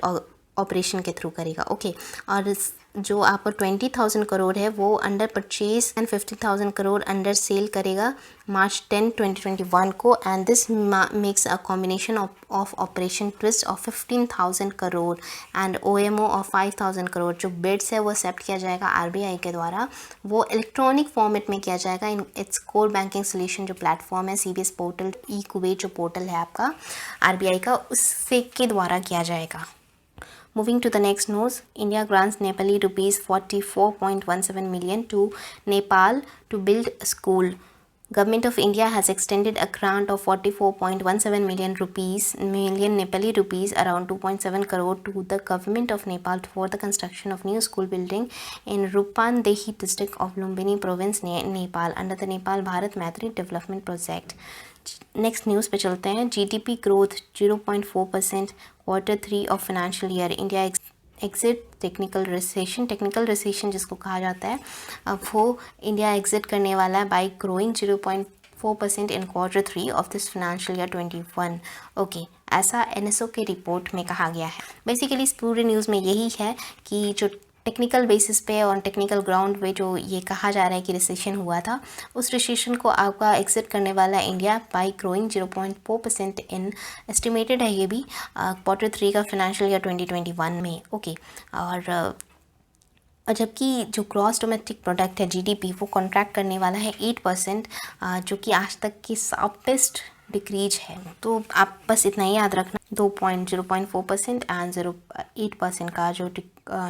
operation के थ्रू करेगा. ओके. और जो आपका 20,000 करोड़ है वो under purchase and 50,000 crore under sale करेगा मार्च 10 2021 को, and this makes a combination of operation twist of 15,000 crore and OMO of 5,000 crore. जो बिड्स है वो एक्सेप्ट किया जाएगा RBI के द्वारा, वो इलेक्ट्रॉनिक फॉर्मेट में किया जाएगा in its core banking solution जो प्लेटफॉर्म है CBS पोर्टल, ई-कुबेर जो पोर्टल है आपका RBI का, उससे के द्वारा किया जाएगा। Moving to the next news, India grants Nepali rupees 44.17 million to Nepal to build a school. Government of India has extended a grant of 44.17 million Nepali rupees, around 2.7 crore, to the government of Nepal for the construction of new school building in Rupandehi district of Lumbini province, Nepal, under the Nepal Bharat Maitri Development Project. Next news पे चलते हैं। GDP growth 0.4% Q3 of financial year. India exit technical recession जिसको कहा जाता है, अब वो India exit करने वाला है bye growing 0.4% in Q3 of this financial year 21। Okay, ऐसा NSO के रिपोर्ट में कहा गया है। बेसिकली इस पूरे न्यूज़ में यही है कि जो टेक्निकल बेसिस पे और टेक्निकल ग्राउंड पे जो ये कहा जा रहा है कि रिसेशन हुआ था, उस रिसेशन को आपका एग्जिट करने वाला India by growing 0.4% in estimated है ये भी Q3 का फाइनेंशियल ईयर 2021 में। ओके, और जबकि जो ग्रॉस डोमेस्टिक प्रोडक्ट है GDP वो कॉन्ट्रैक्ट करने वाला है 8%, जो कि आज तक की शार्पेस्ट डिक्रीज है। तो आप बस इतना ही याद रखना, 0.4% एंड 0.8% का जो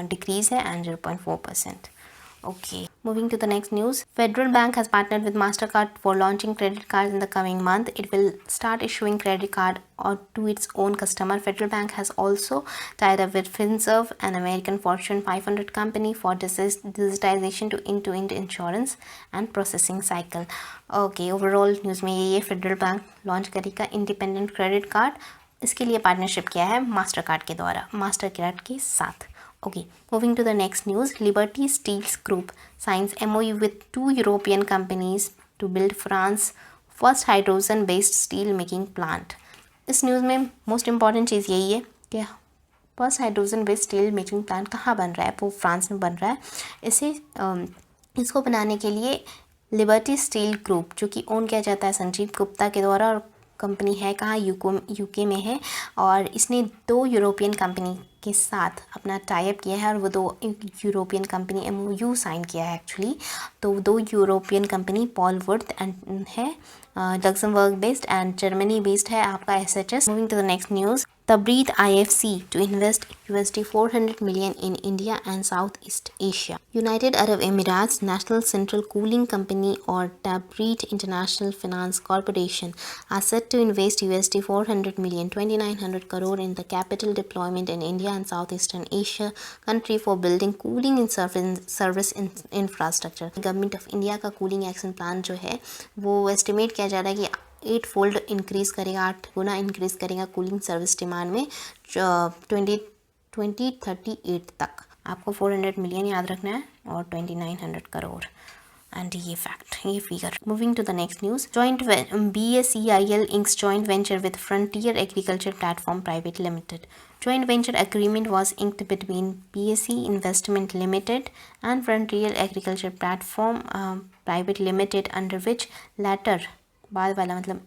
डिक्रीज है and 0.4%। Okay, moving to the next news. Federal Bank has partnered with MasterCard for launching credit cards in the coming month. It will start issuing credit card or to its own customer. Federal Bank has also tied up with Finserv, an American Fortune 500 company, for digitization to end-to-end insurance and processing cycle. Okay, overall news में ये Federal Bank launch करेगा independent credit card. इसके लिए partnership किया है Mastercard के द्वारा, Mastercard के साथ। Okay, moving to the next news. Liberty Steels Group signs MOU with 2 European companies to build France's first hydrogen-based steel making plant. इस न्यूज़ में मोस्ट इम्पॉर्टेंट चीज़ यही है कि first hydrogen based steel making plant कहाँ बन रहा है, वो फ्रांस में बन रहा है। इसको बनाने के लिए लिबर्टी स्टील ग्रुप, जो कि ओन किया जाता है संजीव गुप्ता के द्वारा, और कंपनी है कहाँ, यूके में है, और इसने 2 यूरोपियन कंपनी के साथ अपना टाई अप किया है, और वो 2 यूरोपियन कंपनी MOU साइन किया है एक्चुअली। तो 2 यूरोपियन कंपनी पॉलवर्थ एंड है, Luxembourg based and Germany based है आपका SHS। Moving to the next news, Tabreed IFC to invest $400 million in India and Southeast Asia. United Arab Emirates National Central Cooling Company, or Tabreed International Finance Corporation, are set to invest $400 million, 2,900 crore in the capital deployment in India and Southeastern Asia country for building cooling and service infrastructure. Government of India का cooling action plan जो है वो estimate किया जा रहा है कि 8 fold increase करेगा, 8 गुना इंक्रीज़ करेगा कूलिंग सर्विस डिमांड में 2038 तक। आपको 400 मिलियन याद रखना है और 2,900 करोड़, एंड ये फैक्ट, ये figure. Moving to the next news, joint BSEIL inks joint venture with frontier agriculture platform private limited. Joint venture agreement was inked between BSE Investment Limited and Frontier Agriculture Platform Private Limited, under which latter, बाद वाला मतलब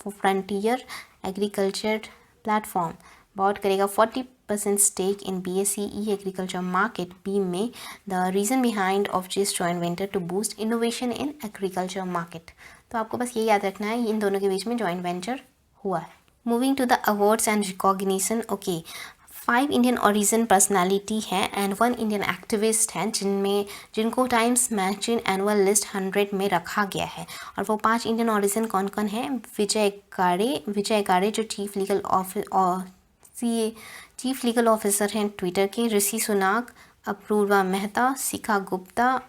frontier agriculture platform bought करेगा 40% stake in BSE agriculture market BEAM में। The reason behind of this joint venture to boost innovation in agriculture market. तो आपको बस ये याद रखना है, इन दोनों के बीच में जॉइंट वेंचर हुआ है। Moving to the awards and recognition. Okay, 5 Indian origin personality हैं एंड 1 इंडियन एक्टिविस्ट हैं जिनको टाइम्स मैगजीन एनुअल लिस्ट 100 में रखा गया है। और वो 5 इंडियन ओरिजिन कौन कौन हैं? विजय गाड़े जो चीफ लीगल ऑफिसर हैं ट्विटर के, ऋषि सुनाक, अपूर्वा मेहता, शिखा गुप्ता,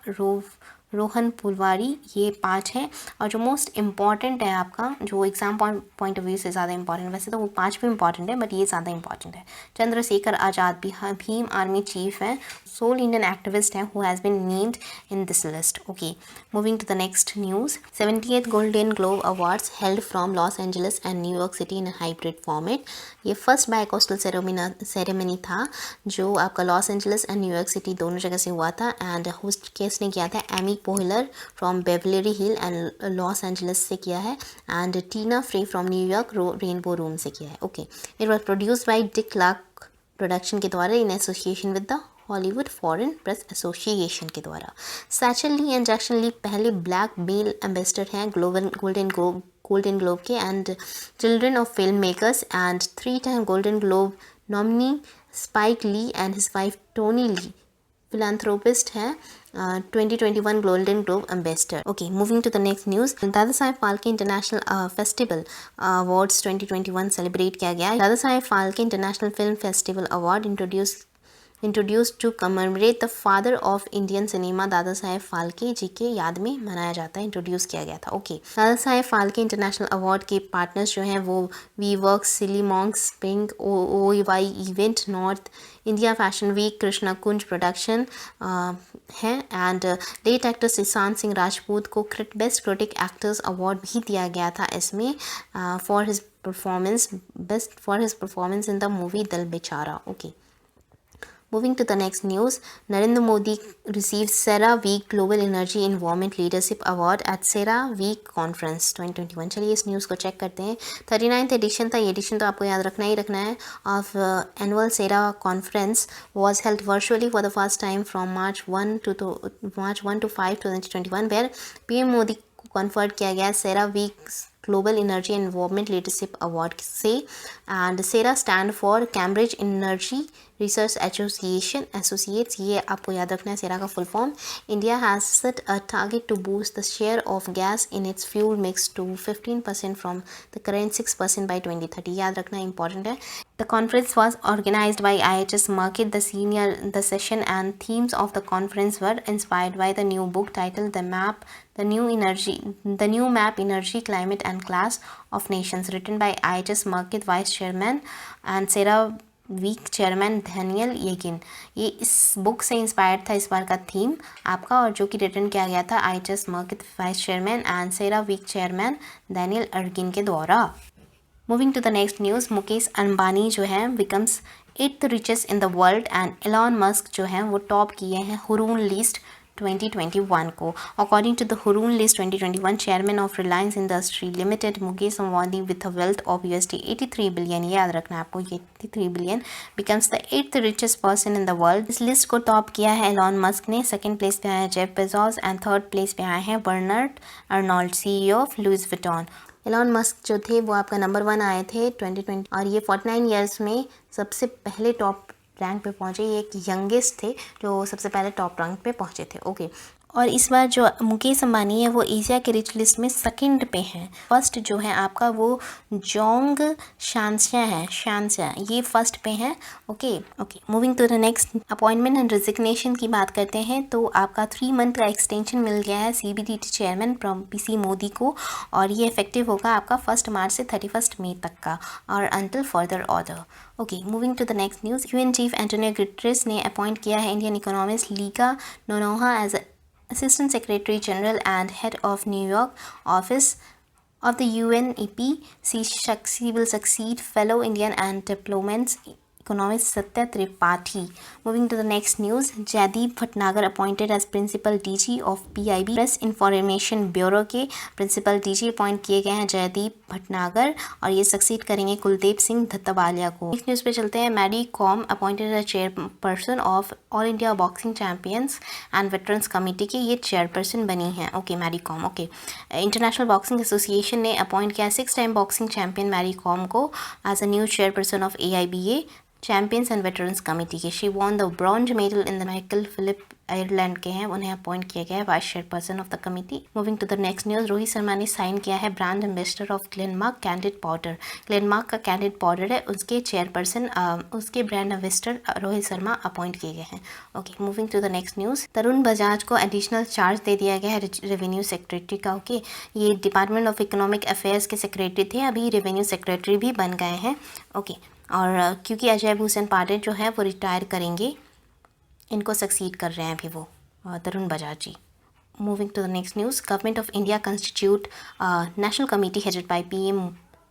रोहन पुलवारी, ये 5 हैं। और जो मोस्ट इम्पॉर्टेंट है आपका, जो एग्ज़ाम पॉइंट ऑफ व्यू से ज़्यादा इंपॉर्टेंट, वैसे तो वो 5 भी इंपॉर्टेंट है बट ये ज़्यादा इंपॉर्टेंट है। चंद्रशेखर आज़ाद भीम आर्मी चीफ हैं, सोल इंडियन एक्टिविस्ट हैं who has been named in this list. Okay, moving to the next news. 78th Golden Globe awards held from Los Angeles and New York city in hybrid format. ये first bicoastal ceremony था जो आपका Los Angeles and New York city दोनों जगह से हुआ था। And host किसने किया था? Amy Poehler from Beverly hill and Los Angeles से किया है, एंड टीना फ्रे फ्रॉम न्यूयॉर्क रेनबो रूम से किया है। Okay, it was produced by Dick Clark production के द्वारा in association with the Hollywood foreign press association के द्वारा। Satchel Lee and Jackson Lee पहले ब्लैक मेल एम्बेसडर हैं गोल्डन ग्लोब के, and children of film makers, and 3-time Golden Globe nominee Spike Lee and his wife Tony Lee philanthropist हैं, 2021 Golden Globe ambassador. Okay, moving to the next news. Dada Saheb Phalke international festival awards 2021 celebrate किया गया। Dada Saheb Phalke international film festival award introduced to commemorate the father of Indian cinema, Dada Saheb Phalke जी के याद में मनाया जाता है, introduce किया गया था। Okay, Dada Saheb Phalke international award के पार्टनर्स जो हैं वो we works, silly monks, spring, OEY event, north India fashion week, Krishna Kunj production हैं। And late actor Sushant Singh Rajput को बेस्ट क्रिटिक एक्टर्स अवार्ड भी दिया गया था इसमें for his performance in the movie दिल बेचारा। Okay, moving to the next news. Narendra Modi received CERAWeek Global Energy Environment Leadership Award at CERAWeek Conference 2021। चलिए इस न्यूज़ को चेक करते हैं। 39th एडिशन था, ये एडिशन तो आपको याद रखना ही रखना है, of annual CERA conference was held virtually for the first time from March 1 to 5 2021, where PM Modi को कन्फर्ड किया गया CERAWeek global energy environment leadership award से। And CERA stand for Cambridge energy research associates, ये आपको याद रखना है CERA का full form. India has set a target to boost the share of gas in its fuel mix to 15% from the current 6% by 2030, याद रखना important है। The conference was organized by IHS Markit. The session and themes of the conference were inspired by the new book titled The New Map Energy, Climate and Class of Nations, written by IHS Markit Vice Chairman and CERAWeek Chairman Daniel Yekin। ये इस book से inspired था इस बार का theme आपका, और जो कि रिटर्न किया गया था IHS Markit Vice Chairman and CERAWeek Chairman Daniel Yekin के द्वारा। Moving to the next news. Mukesh Ambani जो है becomes 8th richest in the world, and Elon Musk जो है वो टॉप किए हैं हुरून लिस्ट 2021 को। According to the Hurun list 2021, chairman of Reliance industry limited Mukesh Ambani with a wealth of $83 billion, ये याद रखना है आपको, ये 83 billion, becomes the 8th richest person in the world. इस लिस्ट को टॉप किया है एलॉन मस्क ने। सेकंड प्लेस पे आए हैं Jeff Bezos, and third place पे आए हैं Bernard Arnault, CEO of Louis Vuitton. Elon Musk जो थे वो आपका नंबर 1 आए थे 2020, और ये 49 ईयर्स में सबसे पहले टॉप रैंक पे पहुँचे। ये एक यंगेस्ट थे जो सबसे पहले टॉप रैंक पे पहुँचे थे। ओके, और इस बार जो मुकेश अंबानी है वो एशिया के रिच लिस्ट में सेकंड पे हैं। फर्स्ट जो है आपका वो जोंग शानस्या है, शानस्या, ये फर्स्ट पे हैं। Okay, moving to the next. Appointment and resignation की बात करते हैं तो आपका 3 मंथ का एक्सटेंशन मिल गया है CBDT चेयरमैन PC मोदी को, और ये इफेक्टिव होगा आपका 1 मार्च से 31 मई तक का, और until further order. Okay, moving to the next news. UN chief Antonio Guterres ने अपॉइंट किया है इंडियन इकोनॉमिस्ट लीगा नोनोहा as Assistant Secretary General and Head of New York Office of the UNEP. She will succeed fellow Indian and diplomats economist Satya Tripathi. Moving to the next news. Jaideep Bhatnagar appointed as Principal DG of PIB Press Information Bureau के Principal DG appoint किए गए हैं जयदीप भटनागर, और ये succeed करेंगे कुलदीप सिंह धत्तावालिया को। Next news पे चलते हैं। Mary Kom appointed as chairperson of all India boxing champions and veterans committee के ये चेयरपर्सन बनी हैं। Okay, Mary Kom. Okay, international boxing association ने अपॉइंट किया 6-time boxing champion Mary Kom को as a new chairperson of AIBA Champions and Veterans Committee के। She won the bronze medal in the Michael Phillips Ireland के हैं, उन्हें अपॉइंट किया गया है vice chairperson of the committee. Moving to the next news, Rohit Sharma ने sign किया है brand ambassador of Glenmark candid powder. Glenmark का कैंडिड पाउडर है, उसके चेयरपर्सन उसके brand ambassador Rohit Sharma appoint किए गए हैं। Okay, moving to the next news, Tarun Bajaj को एडिशनल चार्ज दे दिया गया है रेवेन्यू सेक्रेटरी का। ओके, ये डिपार्टमेंट ऑफ इकोनॉमिक अफेयर्स के सेक्रेटरी थे, अभी रेवेन्यू सेक्रेटरी भी बन गए हैं। ओके, और क्योंकि अजय भूषण पांडे जो है वो रिटायर करेंगे, इनको सक्सीड कर रहे हैं अभी वो Tarun Bajaj ji. Moving to the next news, government of India constitute national committee headed by PM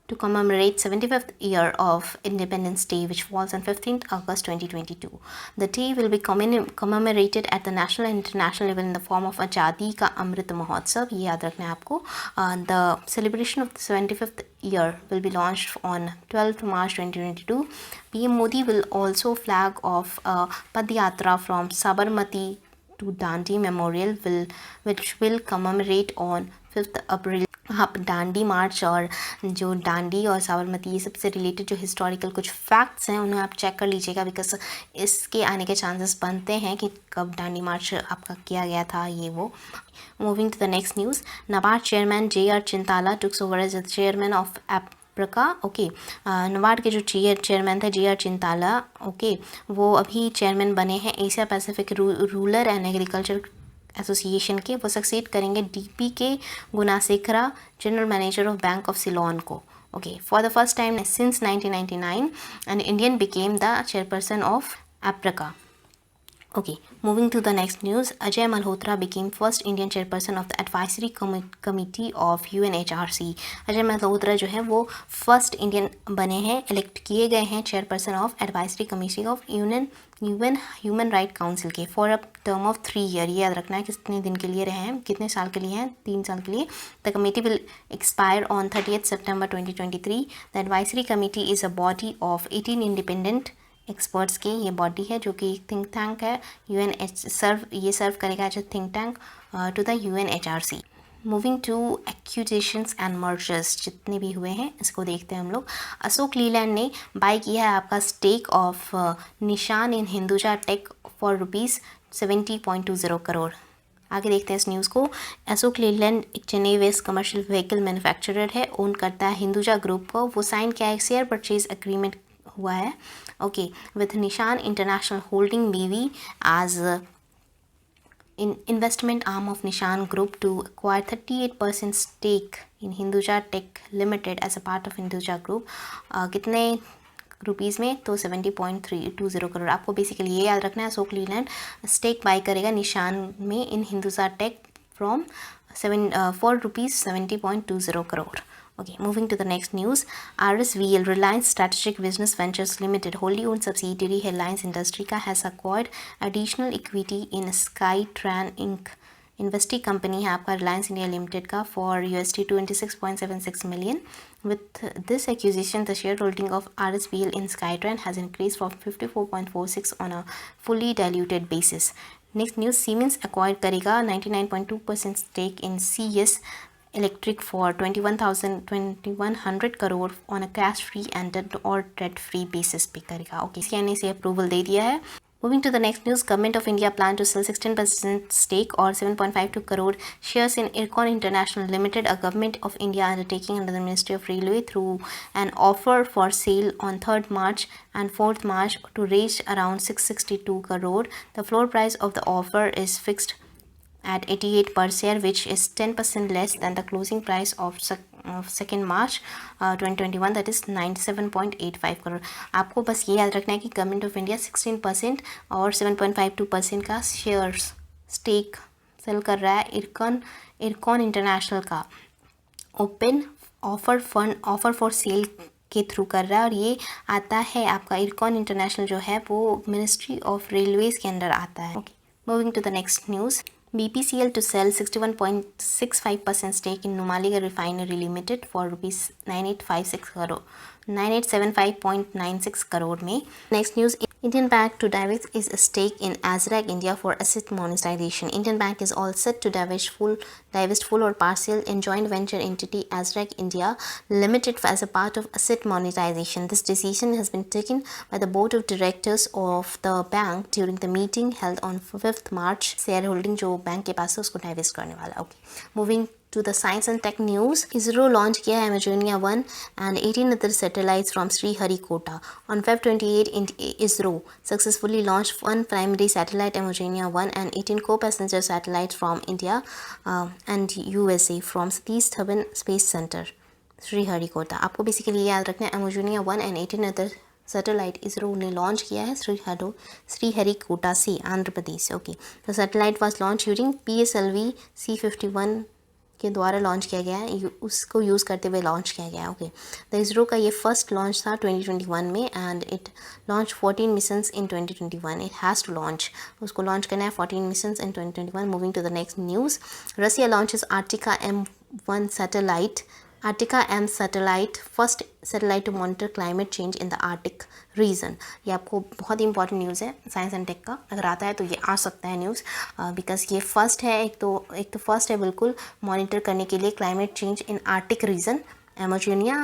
to commemorate 75th year of Independence Day, which falls on 15th August 2022. The day will be commemorated at the national and international level in the form of Azadi का अमृत महोत्सव। ये याद रखना है आपको। The celebration of the 75th year will be launched on 12th March 2022. PM Modi will also flag off a Padayatra from Sabarmati to Dandi Memorial, which will commemorate on 5th April। आप डांडी मार्च और जो डांडी और साबरमती ये सबसे related जो historical कुछ facts हैं उन्हें आप चेक कर लीजिएगा, बिकॉज इसके आने के चांसेस बनते हैं कि कब डांडी मार्च आपका किया गया था ये वो। Moving to the next news, NABARD chairman JR Chintala takes over as the chairman of APRACA. Okay, NABARD के जो चेयरमैन थे JR चिंताला, ओके, वो अभी चेयरमैन बने हैं Asia Pacific rural and agriculture association के। वो सक्सीड करेंगे DP K Gunasekara, general manager of bank of Ceylon को। Okay, for the first time since 1999 an Indian became the chairperson of APRACA. Okay, moving to the next news, Ajay Malhotra became first Indian chairperson of the advisory committee of UNHRC. Ajay Malhotra जो है वो first Indian बने हैं, elect किए गए हैं chairperson of advisory committee of UN human right council के for a term of 3 year. ये याद रखना है कितने दिन के लिए रहे हैं, कितने साल के लिए हैं, 3 साल के लिए। The committee will expire on 30th September 2023। The advisory committee is a body of 18 independent experts की ये बॉडी है, जो कि थिंक टैंक है। ये सर्व करेगा as a think tank to the UNHRC। Moving to acquisitions and mergers जितने भी हुए हैं इसको देखते हैं हम लोग। अशोक लीलैंड ने बाय किया है आपका stake of Nissan in Hinduja tech for ₹70.20 crore. आगे देखते हैं इस न्यूज़ को। अशोक लीलैंड एक Chennai west commercial vehicle manufacturer है, ओन करता है हिंदुजा ग्रुप को। वो साइन किया है, शेयर परचेज एग्रीमेंट हुआ है, okay, with Nissan international holding BV as an investment arm of Nissan group to acquire 38% stake in Hinduja tech limited as a part of Hinduja group. कितने रुपीज़ में, तो 70.320 करोड़। आपको बेसिकली ये याद रखना है, अशोक लीलैंड स्टेक बाई करेगा निशान में in Hinduja tech from ₹70.20 crore. Okay, moving to the next news, RSVL, Reliance Strategic Business Ventures Limited, wholly owned subsidiary Reliance Industrica, has acquired additional equity in Skytran Inc. Investee company है आपका Reliance India limited का for $26.76 million. With this acquisition, the shareholding of RSVL in Skytran has increased from 54.46 on a fully diluted basis. Next news, Siemens acquired करेगा 99.2% stake in CS Electric for 2100 crore on a cash free and or debt free basis पे करेगा। Okay, CNA से approval दे दिया है। Moving to the next news, Government of India plan to sell 16% stake or 7.52 crore shares in Ircon International Limited, a Government of India undertaking under the Ministry of Railway, through an offer for sale on 3rd March and 4th March to raise around 662 crore. The floor price of the offer is fixed at 88 per share, which is 10% less than the closing price of 2nd March 2021, that is 97.85 crore. आपको बस ये याद रखना है कि government of India 16% और 7.52% का shares stake sale कर रहा है इरकॉन इंटरनेशनल का ओपन ऑफर फॉर सेल के थ्रू कर रहा है, और ये आता है आपका इरकॉन इंटरनेशनल जो है वो मिनिस्ट्री ऑफ रेलवेज के अंडर आता है। Okay, moving to the next news, BPCL to sell 61.65% stake in Numaligarh Refinery Limited for ₹9875 crore 9875.96 crore में। Next news, Indian Bank to divest its stake in Azraq India for asset monetization. Indian Bank is all set to divest full or partial in joint venture entity Azraq India Limited as a part of asset monetization. This decision has been taken by the board of directors of the bank during the meeting held on 5th March. Shareholding जो bank के पास है उसको divest करने वाला. Okay. Moving to the science and tech news, ISRO launched किया है Amazonia 1 and 18 other satellites from Sriharikota. On Feb 28, ISRO successfully launched one primary satellite Amazonia 1 and 18 co-passenger satellites from India and USA from Satish Dhawan Space Center, Sriharikota. आपको basically याद रखना है Amazonia 1 and 18 other satellite ISRO ने launch किया है श्रीहरिकोटा से Andhra Pradesh. Okay, the satellite was launch using PSLV C51 के द्वारा लॉन्च किया गया है, उसको यूज़ करते हुए लॉन्च किया गया है. ओके, द इसरो का ये फर्स्ट लॉन्च था 2021 में and it launch 14 missions in 2021. It has to launch, उसको लॉन्च करना है 14 missions in 2021. Moving to the next news, Russia launches Arktika M1 satellite. Arctica M satellite, first satellite to monitor climate change in the Arctic region. ये आपको बहुत ही important news है science and take का, अगर आता है तो ये आ सकता है न्यूज़ बिकॉज ये फर्स्ट है. एक तो फर्स्ट है बिल्कुल मॉनिटर करने के लिए climate change in Arctic region. Amazonia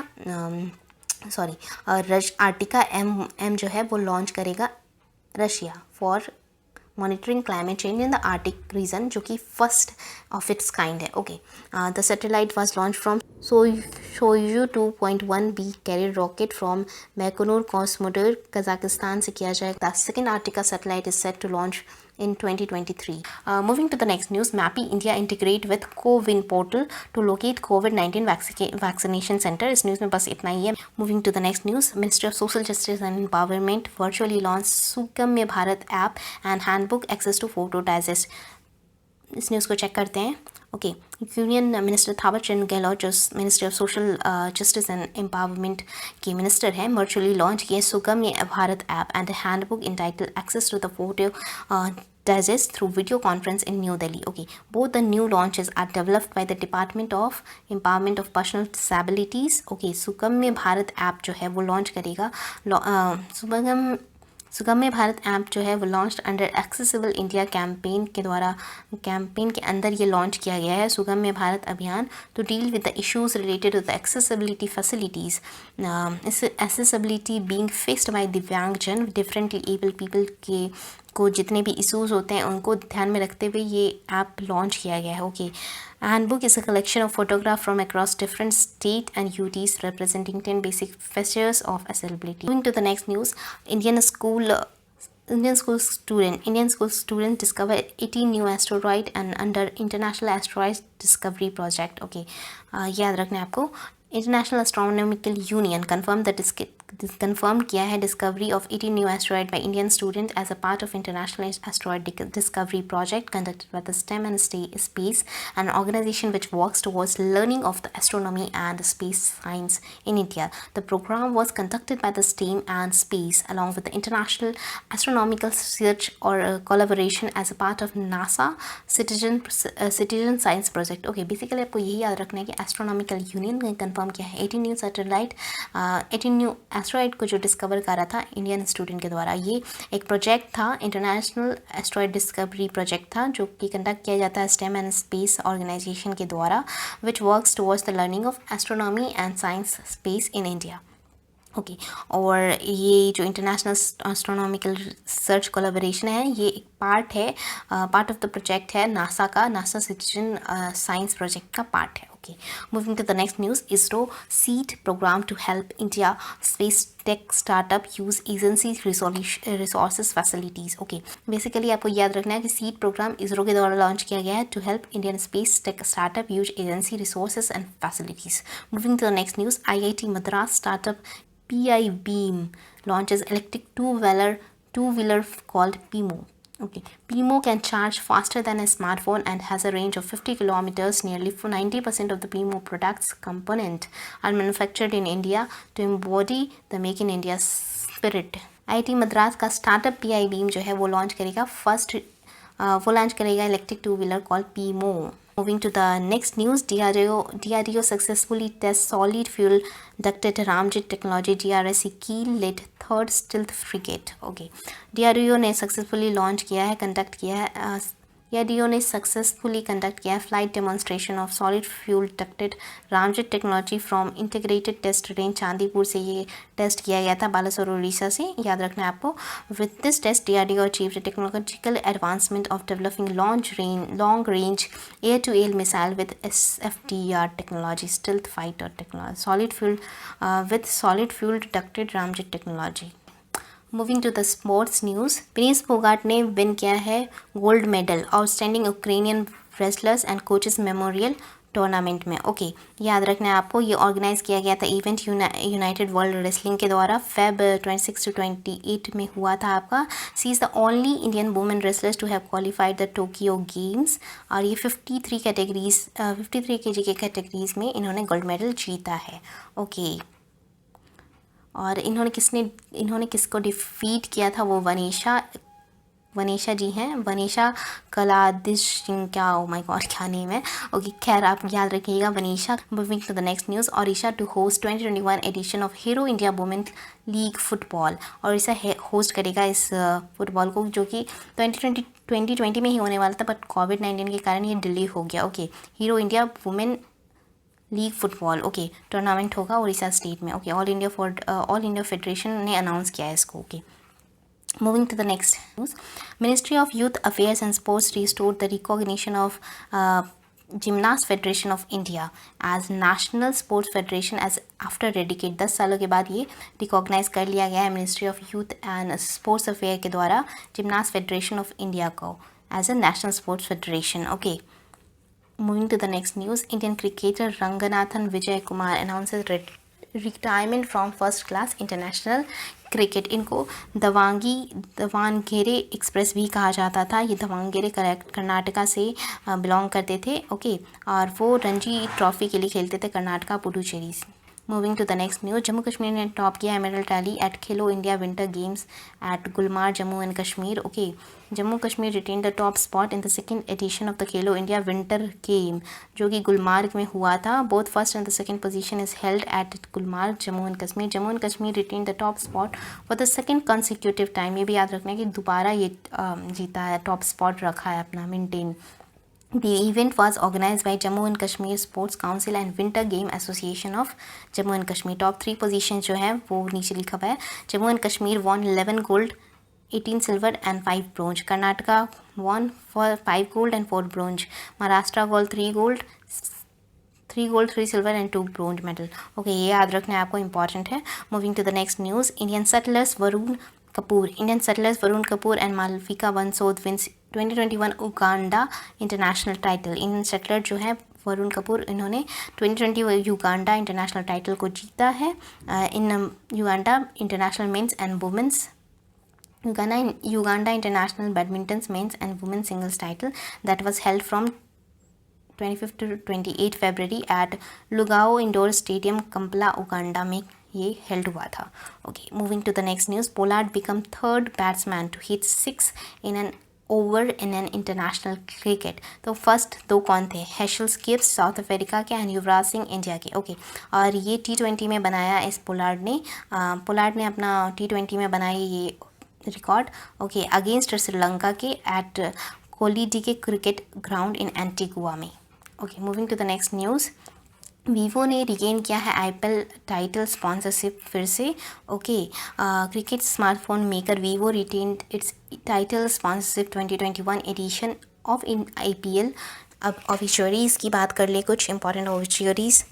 Arktika M जो है वो लॉन्च करेगा Russia for monitoring climate change in the Arctic region, जो कि फर्स्ट ऑफ इट्स काइंड है. Okay, the satellite was launch from Soyuz 2.1B carrier rocket from Baikonur cosmodrome Kazakhstan से किया जाएगा. The second Arktika satellite is set to launch in 2023. Moving to the next news, MAPI India integrate with Co-Win portal to locate COVID-19 vaccination center. इस news में बस इतना ही है. Moving to the next news, Ministry of Social Justice and Empowerment virtually launched Sugamya Bharat app and handbook access to photo digest. इस news को check करते हैं. Okay, union minister Thawar Chand Gehlot जो ministry of social justice and empowerment के minister हैं, virtually launch किए Sugamya Bharat app and handbook entitled access to the photo digest through video conference in New Delhi. Okay, both the new launches are developed by the Department of Empowerment of Personal Disabilities. Okay, Sugamya Bharat app जो है वो launch करेगा. सुगम्य Bharat app जो है वो launch under accessible India campaign के द्वारा, campaign के अंदर ये लॉन्च किया गया है Sugamya Bharat Abhiyan to deal with the issues related to the accessibility facilities. Accessibility being faced by दिव्यांगजन, डिफरेंटली एबल पीपल के को जितने भी इश्यूज़ होते हैं उनको ध्यान में रखते हुए ये ऐप लॉन्च किया गया है. Okay, handbook is a collection of photographs from across different state and UTs representing 10 basic features of accessibility. Moving to the next news, Indian school student discover 18 new asteroid and under International Asteroid Discovery Project. Okay, याद रखना है आपको. International astronomical union confirm किया है discovery of 18 new asteroid by Indian student as a part of international asteroid discovery project conducted by the STEM and space, an organization which works towards learning of the astronomy and space science in India. The program was conducted by the STEM and space along with the international astronomical research और collaboration as a part of NASA citizen science project. Okay, basically आपको यही याद रखना है कि astronomical union ने confirm किया है 18 न्यू सैटेलाइट 18 न्यू एस्ट्रॉयड को जो डिस्कवर करा था इंडियन स्टूडेंट के द्वारा. ये एक प्रोजेक्ट था, इंटरनेशनल एस्ट्रॉयड डिस्कवरी प्रोजेक्ट था, जो कि कंडक्ट किया जाता है स्टेम एंड स्पेस ऑर्गेनाइजेशन के द्वारा, विच works towards the learning of astronomy and science space in India. Okay, और ये जो इंटरनेशनल एस्ट्रोनॉमिकल रिसर्च कोलैबोरेशन है ये एक पार्ट ऑफ द प्रोजेक्ट है नासा सिटीजन साइंस प्रोजेक्ट का पार्ट है. Okay, moving to the next news, ISRO seed program to help India space tech startup use agency resources facilities. Okay, basically आपको याद रखना है कि सीड प्रोग्राम इसरो के द्वारा लॉन्च किया गया है to help Indian space tech startup use agency resources and facilities. Moving to the next news, IIT Madras startup PI Beam launches electric two-wheeler called PIMO. Okay, PIMO can charge faster than a smartphone and has a range of 50 kilometers. Nearly 90% of the PIMO products component are manufactured in India to embody the Make in India spirit. IIT Madras का startup PI Beam जो है वो launch करेगा electric two wheeler called PIMO. Moving to the next news, DRDO successfully tests solid fuel ducted Ramjet technology GRSC Keel led third stealth frigate. Okay, DRDO ने successfully launch किया है, conduct किया है DRDO ने successfully conduct किया है flight demonstration of solid fuel ducted ramjet technology from integrated test range Chandipur से ये टेस्ट किया गया था, बालासोर उड़ीसा से, याद रखना है आपको। With this test DRDO achieved technological advancement of developing long range air to air missile with SFDR technology stealth fighter technology solid fuel ducted ramjet technology. Moving to the sports news, Prince Phogat ने win किया है gold medal outstanding Ukrainian wrestlers and coaches memorial tournament में। Okay, याद रखना है आपको, ये organise किया गया था इवेंट यूनाइटेड वर्ल्ड रेसलिंग के द्वारा Feb 26 to 28 में हुआ था आपका। She is the only Indian women wrestlers to have qualified the Tokyo games, और ये 53 kg के कैटेगरीज में इन्होंने गोल्ड मेडल जीता है। ओके, और इन्होंने किसको डिफीट किया था, वो वनीशा जी हैं, वनीशा कलादिश सिंह, क्या, ओ माय गॉड क्या नेम है। ओके, खैर आप याद रखिएगा Vanisha. Moving to the next news, Odisha to host 2021 edition of Hero India women league football. Odisha host करेगा इस फुटबॉल को, जो कि 2020 में ही होने वाला था, बट कोविड-19 के कारण ये डिले हो गया। Okay, Hero India women league football, okay, tournament होगा उड़ीसा स्टेट में। ओके, ऑल इंडिया फेडरेशन ने अनाउंस किया है इसको। Okay, moving to the next news, ministry of youth affairs and sports restored the recognition of gymnast federation of India as national sports federation as after decade. 10 सालों के बाद ये recognise कर लिया गया है ministry of youth and sports affair के द्वारा जिमनास्ट फेडरेशन ऑफ इंडिया को as a national sports federation. Okay, moving to the next news, Indian cricketer Ranganathan Vijay Kumar announces retirement from first class international cricket। इनको Davangere express भी कहा जाता था। ये दावणगेरे कर्नाटका से बिलोंग करते थे। ओके, और वो रणजी ट्रॉफी के लिए खेलते थे कर्नाटका पुडुचेरी से। Moving to the next news, Jammu Kashmir ने टॉप किया medal tally at Khelo India winter games at Gulmarg Jammu and Kashmir. Okay, Jammu Kashmir retain the top spot in the second edition of the Khelo India winter game, जो कि गुलमार्ग में हुआ था। Both first and the second position is held at Gulmarg Jammu and Kashmir. Jammu and Kashmir retain the top spot for the second consecutive time. ये भी याद रखना है कि दोबारा ये जीता है, टॉप स्पॉट रखा है अपना maintain. The event was organized by Jammu and Kashmir Sports Council and Winter Game Association of Jammu and Kashmir। Top 3 position जो है वो नीचे लिखा हुआ है। Jammu and Kashmir won 11 gold, 18 silver and 5 bronze। Karnataka won for 5 gold and 4 bronze। Maharashtra won 3 gold, 3 silver and 2 bronze medal। Okay, ये याद रखना है आपको, इंपॉर्टेंट है। Moving to the next news, Indian shuttlers Varun Kapoor and Malvika Bansod wins 2021 Uganda international title. Indian settler जो है वरुण कपूर, इन्होंने 2020 Uganda international title को जीता है। In Uganda international men's and women's Uganda International Badminton Men's and Women's Singles title that was held from 25 to 28 February at Lugao Indoor Stadium, Kampala, Uganda में ये held हुआ था। Okay, moving to the next news, Pollard become third batsman to hit 6 in an over in an international cricket. तो first 2 कौन थे? Herschelle Gibbs South Africa के and Yuvraj Singh India के। Okay, और ये T20 में बनाया इस पोलार्ड ने अपना T20 में बनाई ये रिकॉर्ड। ओके, अगेंस्ट श्रीलंका के एट कोलीडी के क्रिकेट ग्राउंड इन एंटीगुआ में। Okay, moving to the next news, Vivo ने रिगेन किया है IPL टाइटल स्पॉन्सरशिप फिर से। Okay, cricket smartphone maker Vivo retained its title sponsorship 2021 edition of IPL। अब obituaries की बात कर ले, कुछ important obituaries.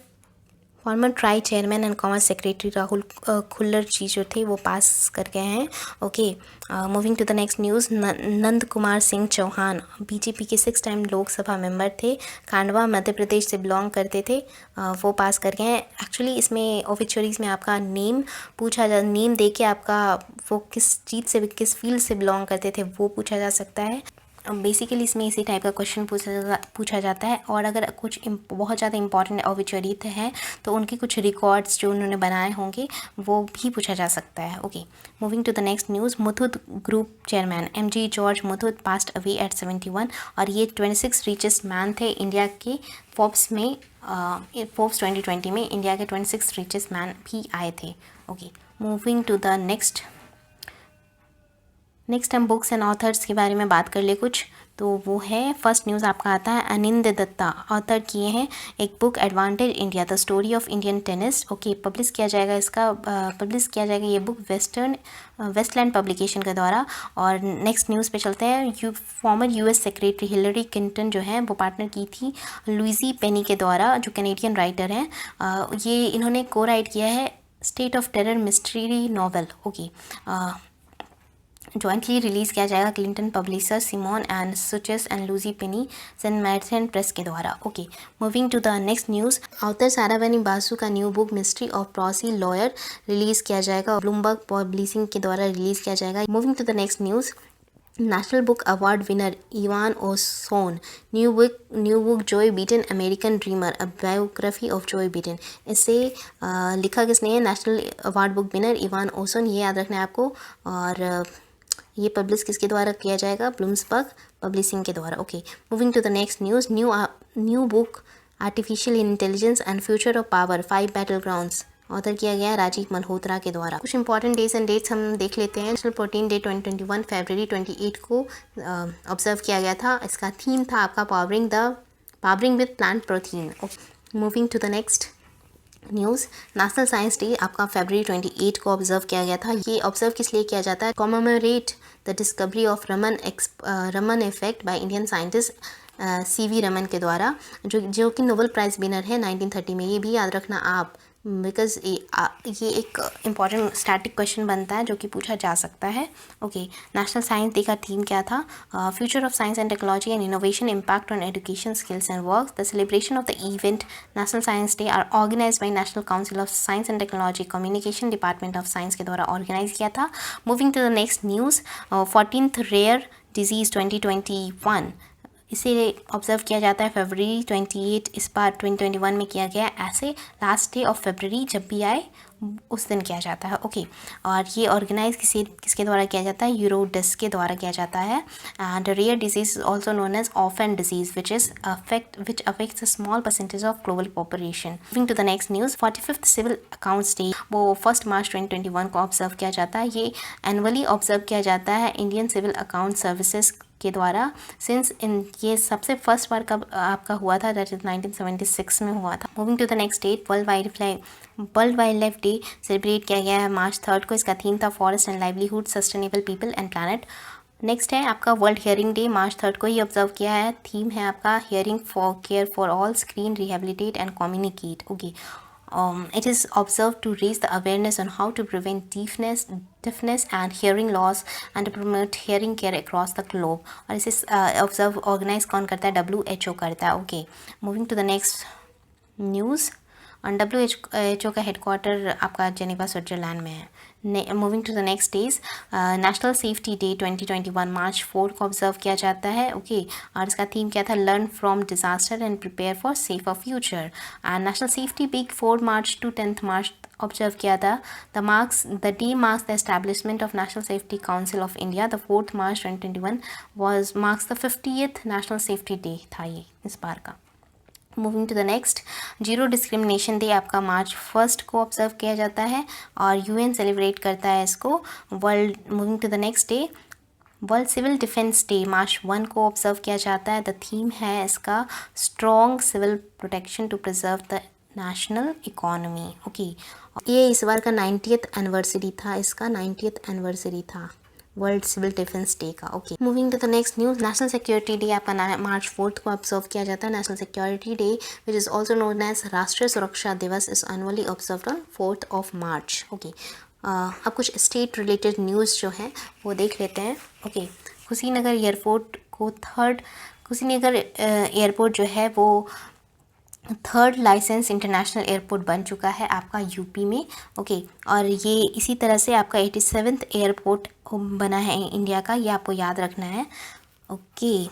Former TRAI chairman and commerce secretary Rahul Khullar ji जो थे वो पास कर गए हैं। Okay, moving to the next news, Nand Kumar Singh Chauhan BJP के 6 टाइम लोकसभा मेंबर थे, खांडवा मध्य प्रदेश से बिलोंग करते थे, वो पास कर गए हैं। एक्चुअली इसमें ऑब्ituaries में आपका नेम पूछा नेम दे के आपका वो किस चीज़ से किस फील्ड से बिलोंग करते थे वो पूछा जा सकता है। बेसिकली इसमें इसी टाइप का क्वेश्चन पूछा जाता है। और अगर कुछ बहुत ज़्यादा इंपॉर्टेंट ऑब्ituary है तो उनके कुछ रिकॉर्ड्स जो उन्होंने बनाए होंगे वो भी पूछा जा सकता है। Okay, moving to the next news. Muthoot group chairman MG George Muthoot passed away at 71 और ये 26 रिचेस्ट मैन थे इंडिया के। फोर्ब्स 2020 में इंडिया के 26 रिचेस्ट मैन भी आए थे। Okay, moving to the next हम बुक्स एंड ऑथर्स के बारे में बात कर ले कुछ। तो वो है, फर्स्ट न्यूज़ आपका आता है अनिंद दत्ता ऑथर किए हैं एक book advantage India the story of Indian tennis. Okay, publish किया जाएगा ये बुक वेस्टलैंड पब्लिकेशन के द्वारा। और नेक्स्ट न्यूज़ पे चलते हैं। Farmer US secretary Hillary Clinton जो है वो पार्टनर की थी लुइसी पेनी के द्वारा, जो कैनेडियन राइटर हैं। ये इन्होंने को राइट किया है state of terror mystery novel. Okay, jointly release किया जाएगा क्लिंटन पब्लिशर सिमोन एंड सुचेस and Louise Penny Saint Martin's press के द्वारा। Okay, moving to the next news. Author Sravani Basu का new book mystery of Parsi lawyer release किया जाएगा, Bloomberg publishing के द्वारा रिलीज़ किया जाएगा। Moving to the next news. National book award winner Evan Osnos new book Joe Biden American dreamer a biography of Joe Biden. इसे लिखा किसने है? National award book winner Evan Osnos, ये याद रखना है आपको। और ये पब्लिश किसके द्वारा किया जाएगा? ब्लूम्सबर्ग पब्लिशिंग के द्वारा। Okay, moving to the next news. New book artificial intelligence and future of power 5 battlegrounds author किया गया राजीव मल्होत्रा के द्वारा। कुछ इंपॉर्टेंट डेज एंड डेट्स हम देख लेते हैं। नेशनल प्रोटीन डे 2021 फरवरी 28 को ऑब्जर्व किया गया था। इसका थीम था आपका powering with plant protein. Okay, moving to the next news. National science day आपका फरवरी 28 को ऑब्जर्व किया गया था। ये ऑब्जर्व किस लिए किया जाता है? Commemorate the discovery of Raman effect by Indian scientist CV Raman के द्वारा, जो कि नोबेल प्राइज़ विनर है 1930 में। ये भी याद रखना आप, बिकॉज ये एक इम्पॉर्टेंट स्टैटिक क्वेश्चन बनता है जो कि पूछा जा सकता है। ओके, नेशनल साइंस डे का थीम क्या था? Future of science and technology and innovation impact on education skills and work. The celebration of the event national science day are organise by national council of science and technology communication department of science के द्वारा organise किया था। Moving to the next news. 14th rare disease 2021 इसे observe किया जाता है फरवरी 28, इस बार 2021 में किया गया। ऐसे लास्ट डे ऑफ फरवरी जब भी आए उस दिन किया जाता है। ओके, और ये ऑर्गेनाइज किसके द्वारा किया जाता है? यूरोडिस के द्वारा किया जाता है। And rare disease also known as orphan disease which affects a small percentage of global population. Moving to the next news. 45th civil accounts day वो 1 मार्च 2021 को ऑब्जर्व किया जाता है। ये एनुअली ऑब्जर्व किया जाता है इंडियन सिविल अकाउंट सर्विसेज के द्वारा। ये सबसे फर्स्ट बार कब आपका हुआ था? दैट इज 1976 में हुआ था। Moving to the next date. World wildlife day celebrate किया गया है March 3 को। इसका थीम था forest and livelihood sustainable people and planet. Next है आपका वर्ल्ड हियरिंग डे March 3 को ही ऑब्जर्व किया है। थीम है आपका hearing for care for all, screen, rehabilitate and communicate. Okay, it is observed to raise the awareness on how to prevent deafness and hearing loss and to promote hearing care across the globe। और इसे organise कौन करता है? WHO करता है। Okay, moving to the next news. WHO का headquarter आपका Geneva Switzerland में है। Moving to the next days. National safety day 2021 March 4 को ऑब्जर्व किया जाता है। ओके, और इसका थीम क्या था? Learn from disaster and prepare for safer future. And national safety week 4 March to 10th March observe किया था। The day marks the establishment of national safety council of India. The 4th March 2021 marks the 50th national safety day था ये इस बार का। Moving to the next. Zero discrimination day आपका March 1 को observe किया जाता है और UN सेलिब्रेट करता है इसको। Moving to the next day. World civil defence day March 1 को ऑब्जर्व किया जाता है। द थीम है इसका strong civil protection to preserve the national economy. Okay, ये इस बार का 90th एनिवर्सरी था, इसका 90th एनिवर्सरी था वर्ल्ड सिविल डिफेंस डे का। Okay, moving to the next news. National security day आपका March 4 को ऑब्जर्व किया जाता है। National security day which is also known as Rashtriya Suraksha Diwas is annually observed on 4th March। Okay, अब कुछ state related news जो है वो देख लेते हैं। ओके, कुशीनगर एयरपोर्ट जो है वो 3rd लाइसेंस इंटरनेशनल एयरपोर्ट बन चुका है आपका यूपी में। ओके, और ये इसी तरह से आपका 87th एयरपोर्ट बना है इंडिया का, ये आपको याद रखना है। ओके,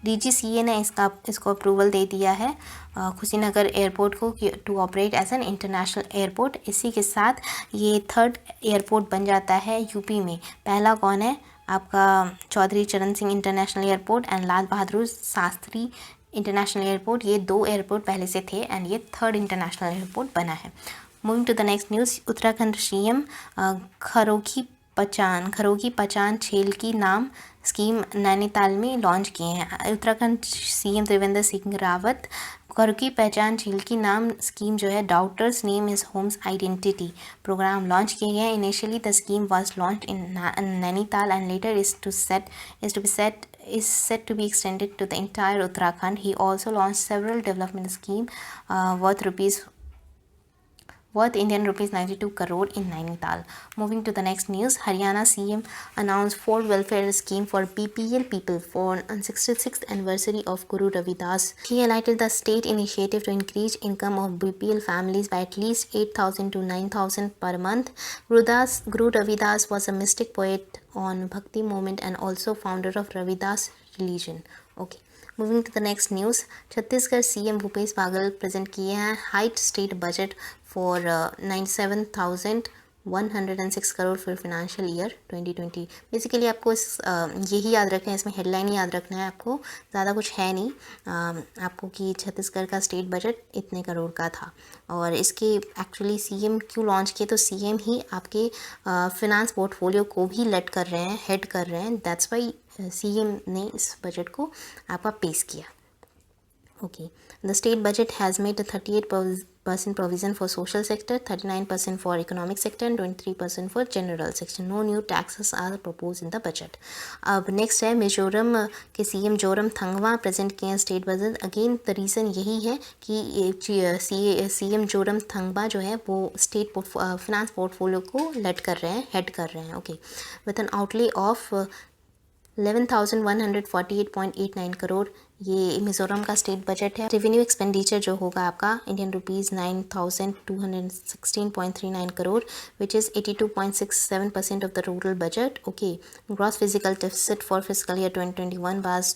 DGCA ने इसको अप्रूवल दे दिया है कुशीनगर एयरपोर्ट को to operate as an international airport. इसी के साथ ये 3rd एयरपोर्ट बन जाता है यूपी में। पहला कौन है आपका, चौधरी चरण Singh international airport and Lal Bahadur Shastri international airport. ये 2 एयरपोर्ट पहले से थे एंड ये 3rd इंटरनेशनल एयरपोर्ट बना है। Moving to the next news, Uttarakhand CM खरोगी पचान छेल की नाम स्कीम नैनीताल में लॉन्च किए हैं। उत्तराखंड सीएम त्रिवेंद्र सिंह रावत खरोगी पहचान झील की नाम स्कीम जो है daughter's name is home's identity programme launch किए गए। Initially the scheme was launched in Nainital and later is set to be extended to the entire Uttarakhand. He also launched several development schemes worth Indian rupees 92 crore in Nainital. Moving to the next news, Haryana CM announced 4 welfare scheme for BPL people for 66th anniversary of Guru Ravidas. He highlighted the state initiative to increase income of BPL families by at least 8,000 to 9,000 per month. Guru Ravidas was a mystic poet on Bhakti movement and also founder of Ravidas religion. Okay. Moving to the next news, Chhattisgarh CM Bhupesh Baghel present किए हैं हाइट state budget for 97,106 crore for financial year 2020। Basically आपको यही याद रखना है, इसमें headline ही याद रखना है आपको, ज़्यादा कुछ है नहीं आपको कि छत्तीसगढ़ का स्टेट बजट इतने करोड़ का था। और इसके एक्चुअली सीएम क्यों लॉन्च किए, तो सीएम ही आपके फिनांस पोर्टफोलियो को भी हेड कर रहे हैं, दैट्स वाई सीएम ने इस बजट को आपका पेश किया। Okay, the state budget has made 38% provision for social sector, 39% for economic sector and 23% for general section. No new taxes are proposed in the budget. अब नेक्स्ट है मिजोरम के सीएम जोरम थंगवा प्रेजेंट किए state budget. Again the reason यही है कि CM Joram थंगवा जो है वो स्टेट फिनांस पोर्टफोलियो को हेड कर रहे हैं। Okay, with N outlay of 11,148.89 crore ये मिज़ोरम का स्टेट बजट है। रेवेन्यू एक्सपेंडिचर जो होगा आपका Indian rupees 9,216.39 crore which is 82.67% of the total budget. Okay, gross physical deficit for physical year 2021 was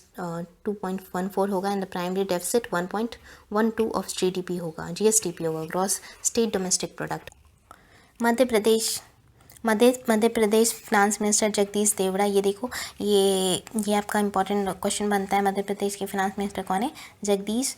2.14 होगा and the primary deficit 1.12 of GDP होगा, GSDP होगा, gross state domestic product. Madhya Pradesh finance minister Jagdish Devda, ये देखो ये आपका इंपॉर्टेंट क्वेश्चन बनता है। मध्य प्रदेश के फिनांस मिनिस्टर कौन है, जगदीश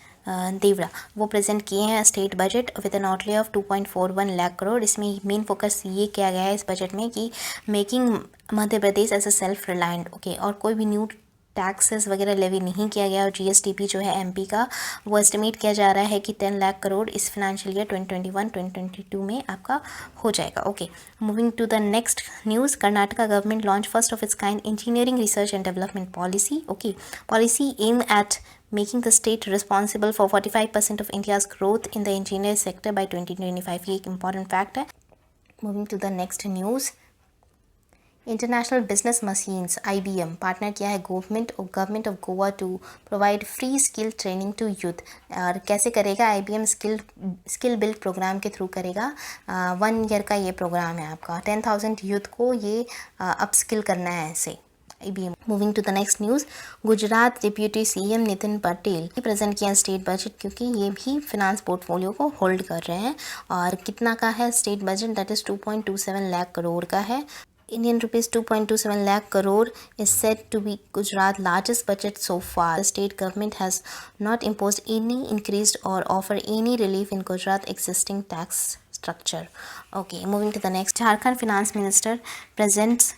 देवड़ा। वो प्रेजेंट किए हैं state budget with N outlay of 2.41 lakh crore. इसमें मेन फोकस ये किया गया है इस बजट में कि making Madhya Pradesh as a self reliant. Okay, और कोई भी न्यू टैक्सेस वगैरह लेवी नहीं किया गया। और GSDP जो है MP का वो एस्टिमेट किया जा रहा है कि 10 लाख करोड़ इस फाइनेंशियल ईयर 2021-2022 में आपका हो जाएगा। Okay, moving to the next news, Karnataka government launch first of its kind engineering research and development policy. Okay, policy aim at making the state responsible for 45% of India's growth in the engineering sector by 2025। ये एक important fact है। Moving to the next news, international business machines IBM partner किया है government of Goa to provide free skill training to youth. और कैसे करेगा, IBM skill build program के through करेगा। 1 ईयर का ये प्रोग्राम है आपका। 10,000 यूथ को ये अप स्किल करना है ऐसे IBM। Moving to the next news, Gujarat deputy CM Nitin Patel present किया स्टेट बजट, क्योंकि ये भी फिनांस पोर्टफोलियो को होल्ड कर रहे हैं। और कितना का है state budget, that is 2.27 lakh crore का है। Indian rupees 2.27 lakh crore is said to be Gujarat's largest budget so far. The state government has not imposed any increased or offered any relief in Gujarat's existing tax structure. Okay, moving to the next. Jharkhand Finance Minister presents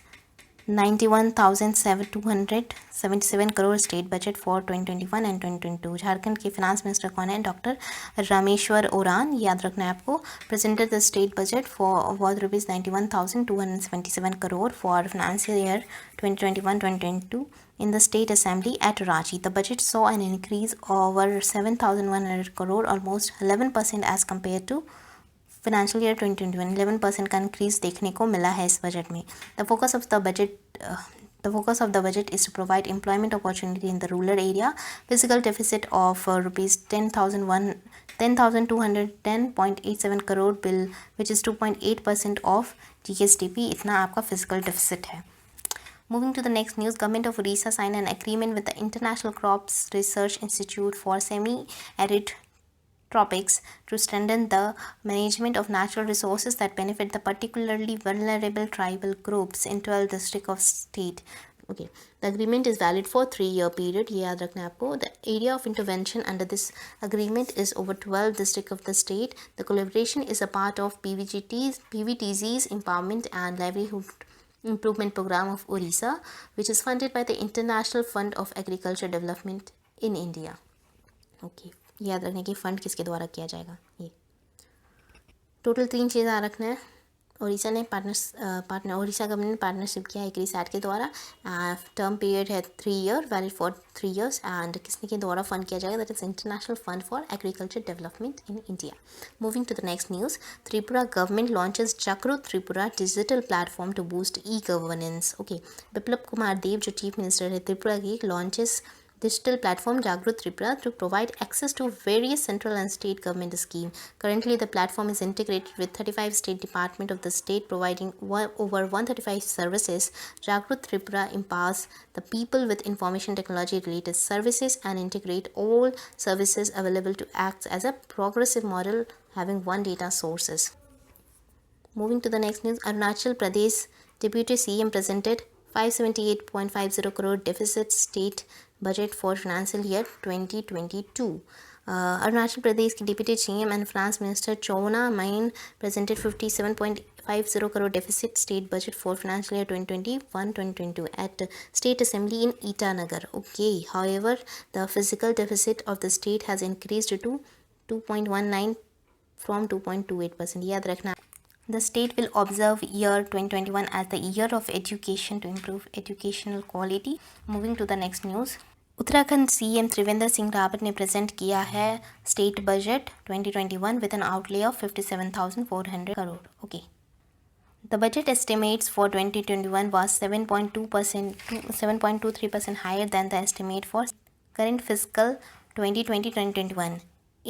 91,277 crore state budget for 2021 and 2022। Jharkhand के finance minister कौन है, doctor Rameshwar Ouran, याद रखना है आपको। Presented the state budget for was rupees 91,277 crore for financial year 2021-2022 in the state assembly at Ranchi. The budget saw an increase over 7,100 crore, almost 11% as compared to financial year 2021। 11% का increase देखने को मिला है इस बजट में। The focus of the budget is to provide employment opportunity in the rural area. Physical deficit of rupees 10,210.87 crore bill which is 2.8% ऑफ GSDP, इतना आपका फिजिकल डेफिसिट है। Moving to the next news, Government of Odisha signed an agreement with the International Crops Research Institute for Semi-Arid Tropics to strengthen the management of natural resources that benefit the particularly vulnerable tribal groups in 12 districts of state. Okay, the agreement is valid for 3-year period. ये याद रखना है आपको. The area of intervention under this agreement is over 12 districts of the state. The collaboration is a part of PVTZ's Empowerment and Livelihood Improvement Program of Orissa, which is funded by the International Fund of Agriculture Development in India. Okay, याद रखने की fund किसके द्वारा किया जाएगा. ये total 3 चीज़ याद रखना है. उड़ीसा ने उड़ीसा गवर्नमेंट ने पार्टनरशिप किया एग्रीसैट के द्वारा. टर्म पीरियड है 3 year, valid for 3 years. And किसने के द्वारा फंड किया जाएगा, that is international fund for agriculture development in India. Moving to the next news, Tripura government launches Jagruk Tripura digital platform to boost e governance. Okay, Biplab Kumar Deb जो chief minister है त्रिपुरा की, launches digital platform Jagrut Tripura to provide access to various central and state government schemes. Currently, the platform is integrated with 35 state departments of the state, providing over 135 services. Jagrut Tripura empowers the people with information technology related services and integrate all services available to act as a progressive model having one data sources. Moving to the next news, Arunachal Pradesh Deputy CM presented 578.50 crore deficit state budget for financial year 2022. Arunachal Pradesh की deputy CM and Finance Minister Chona Main presented 57.50 crore deficit state budget for financial year 2021-2022 at State Assembly in Itanagar. Okay, however, the physical deficit of the state has increased to 2.19 from 2.28%. याद रखना. The state will observe year 2021 as the year of education to improve educational quality. Moving to the next news, Uttarakhand CM Trivendra Singh Rawat ने present किया है state budget 2021 with an outlay of 57,400 crore. Okay. The budget estimates for 2021 was 7.23% higher than the estimate for current fiscal 2020-2021.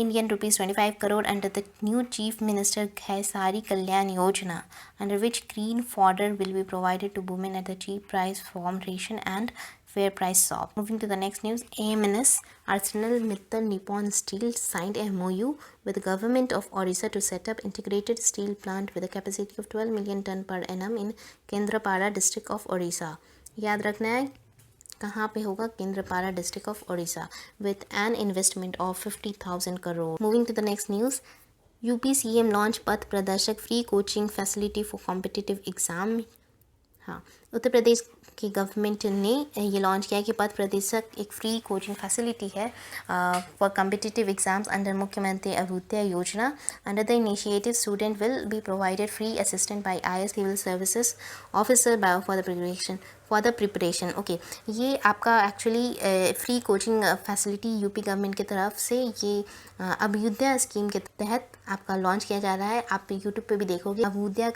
Indian rupees 25 crore under the new Chief Minister Khaisari Kalyan Yojana, under which green fodder will be provided to women at the cheap price farm ration and fair price shop. Moving to the next news, AMNS Arsenal Mittal Nippon Steel signed a MOU with the government of Orissa to set up integrated steel plant with a capacity of 12 million ton per annum in Kendrapada district of Orissa. याद रखना है कहाँ पे होगा, Kendrapara district of Odisha, with an investment of 50,000 crore. Moving to the next news, UP CM launch Path Pradarshak free coaching facility for competitive exam. हाँ, उत्तर प्रदेश की government ने ये लॉन्च किया कि पथ प्रदर्शक एक फ्री कोचिंग फैसिलिटी है for competitive exams under Mukhyamantri Abhyuday Yojana. Under the initiative student will be provided free assistant by IAS civil services officer for the preparation. Okay, ये आपका actually free coaching facility UP government की तरफ से ये Abhyuday scheme के तहत आपका लॉन्च किया जा रहा है. आप यूट्यूब पे भी देखोगे अभ्युदय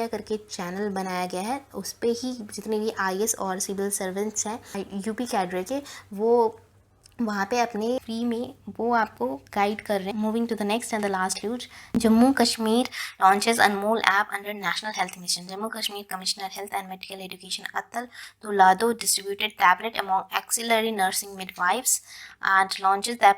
करके चैनल बनाया गया है. उस पर ही जितने भी IAS और सिविल सर्वेंट्स हैं यूपी कैडर के, वो वहाँ पे अपने फ्री में वो आपको गाइड कर रहे हैं. Moving to the next and the last news, Jammu Kashmir launches Anmol app under national health mission. Jammu Kashmir commissioner health and medical education Atal Dulloo distributed tablet among auxiliary nursing midwifes and launches the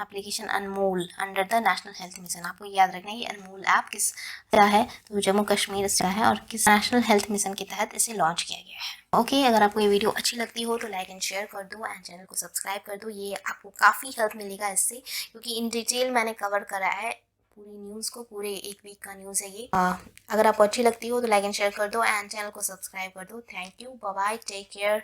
application Anmol under the national health mission. आपको याद रखना है ये अनमोल app किस तरह है, तो जम्मू कश्मीर इसका है और किस नेशनल हेल्थ मिशन के तहत इसे लॉन्च किया गया है. ओके, अगर आपको ये वीडियो अच्छी लगती हो तो लाइक एंड शेयर कर दो एंड चैनल को सब्सक्राइब कर दो. ये आपको काफ़ी हेल्प मिलेगा इससे, क्योंकि इन डिटेल मैंने कवर करा है पूरी न्यूज़ को, पूरे एक वीक का न्यूज़ है ये. अगर आपको अच्छी लगती हो तो लाइक एंड शेयर कर दो एंड चैनल को सब्सक्राइब कर दो. Thank you, bye bye, take care.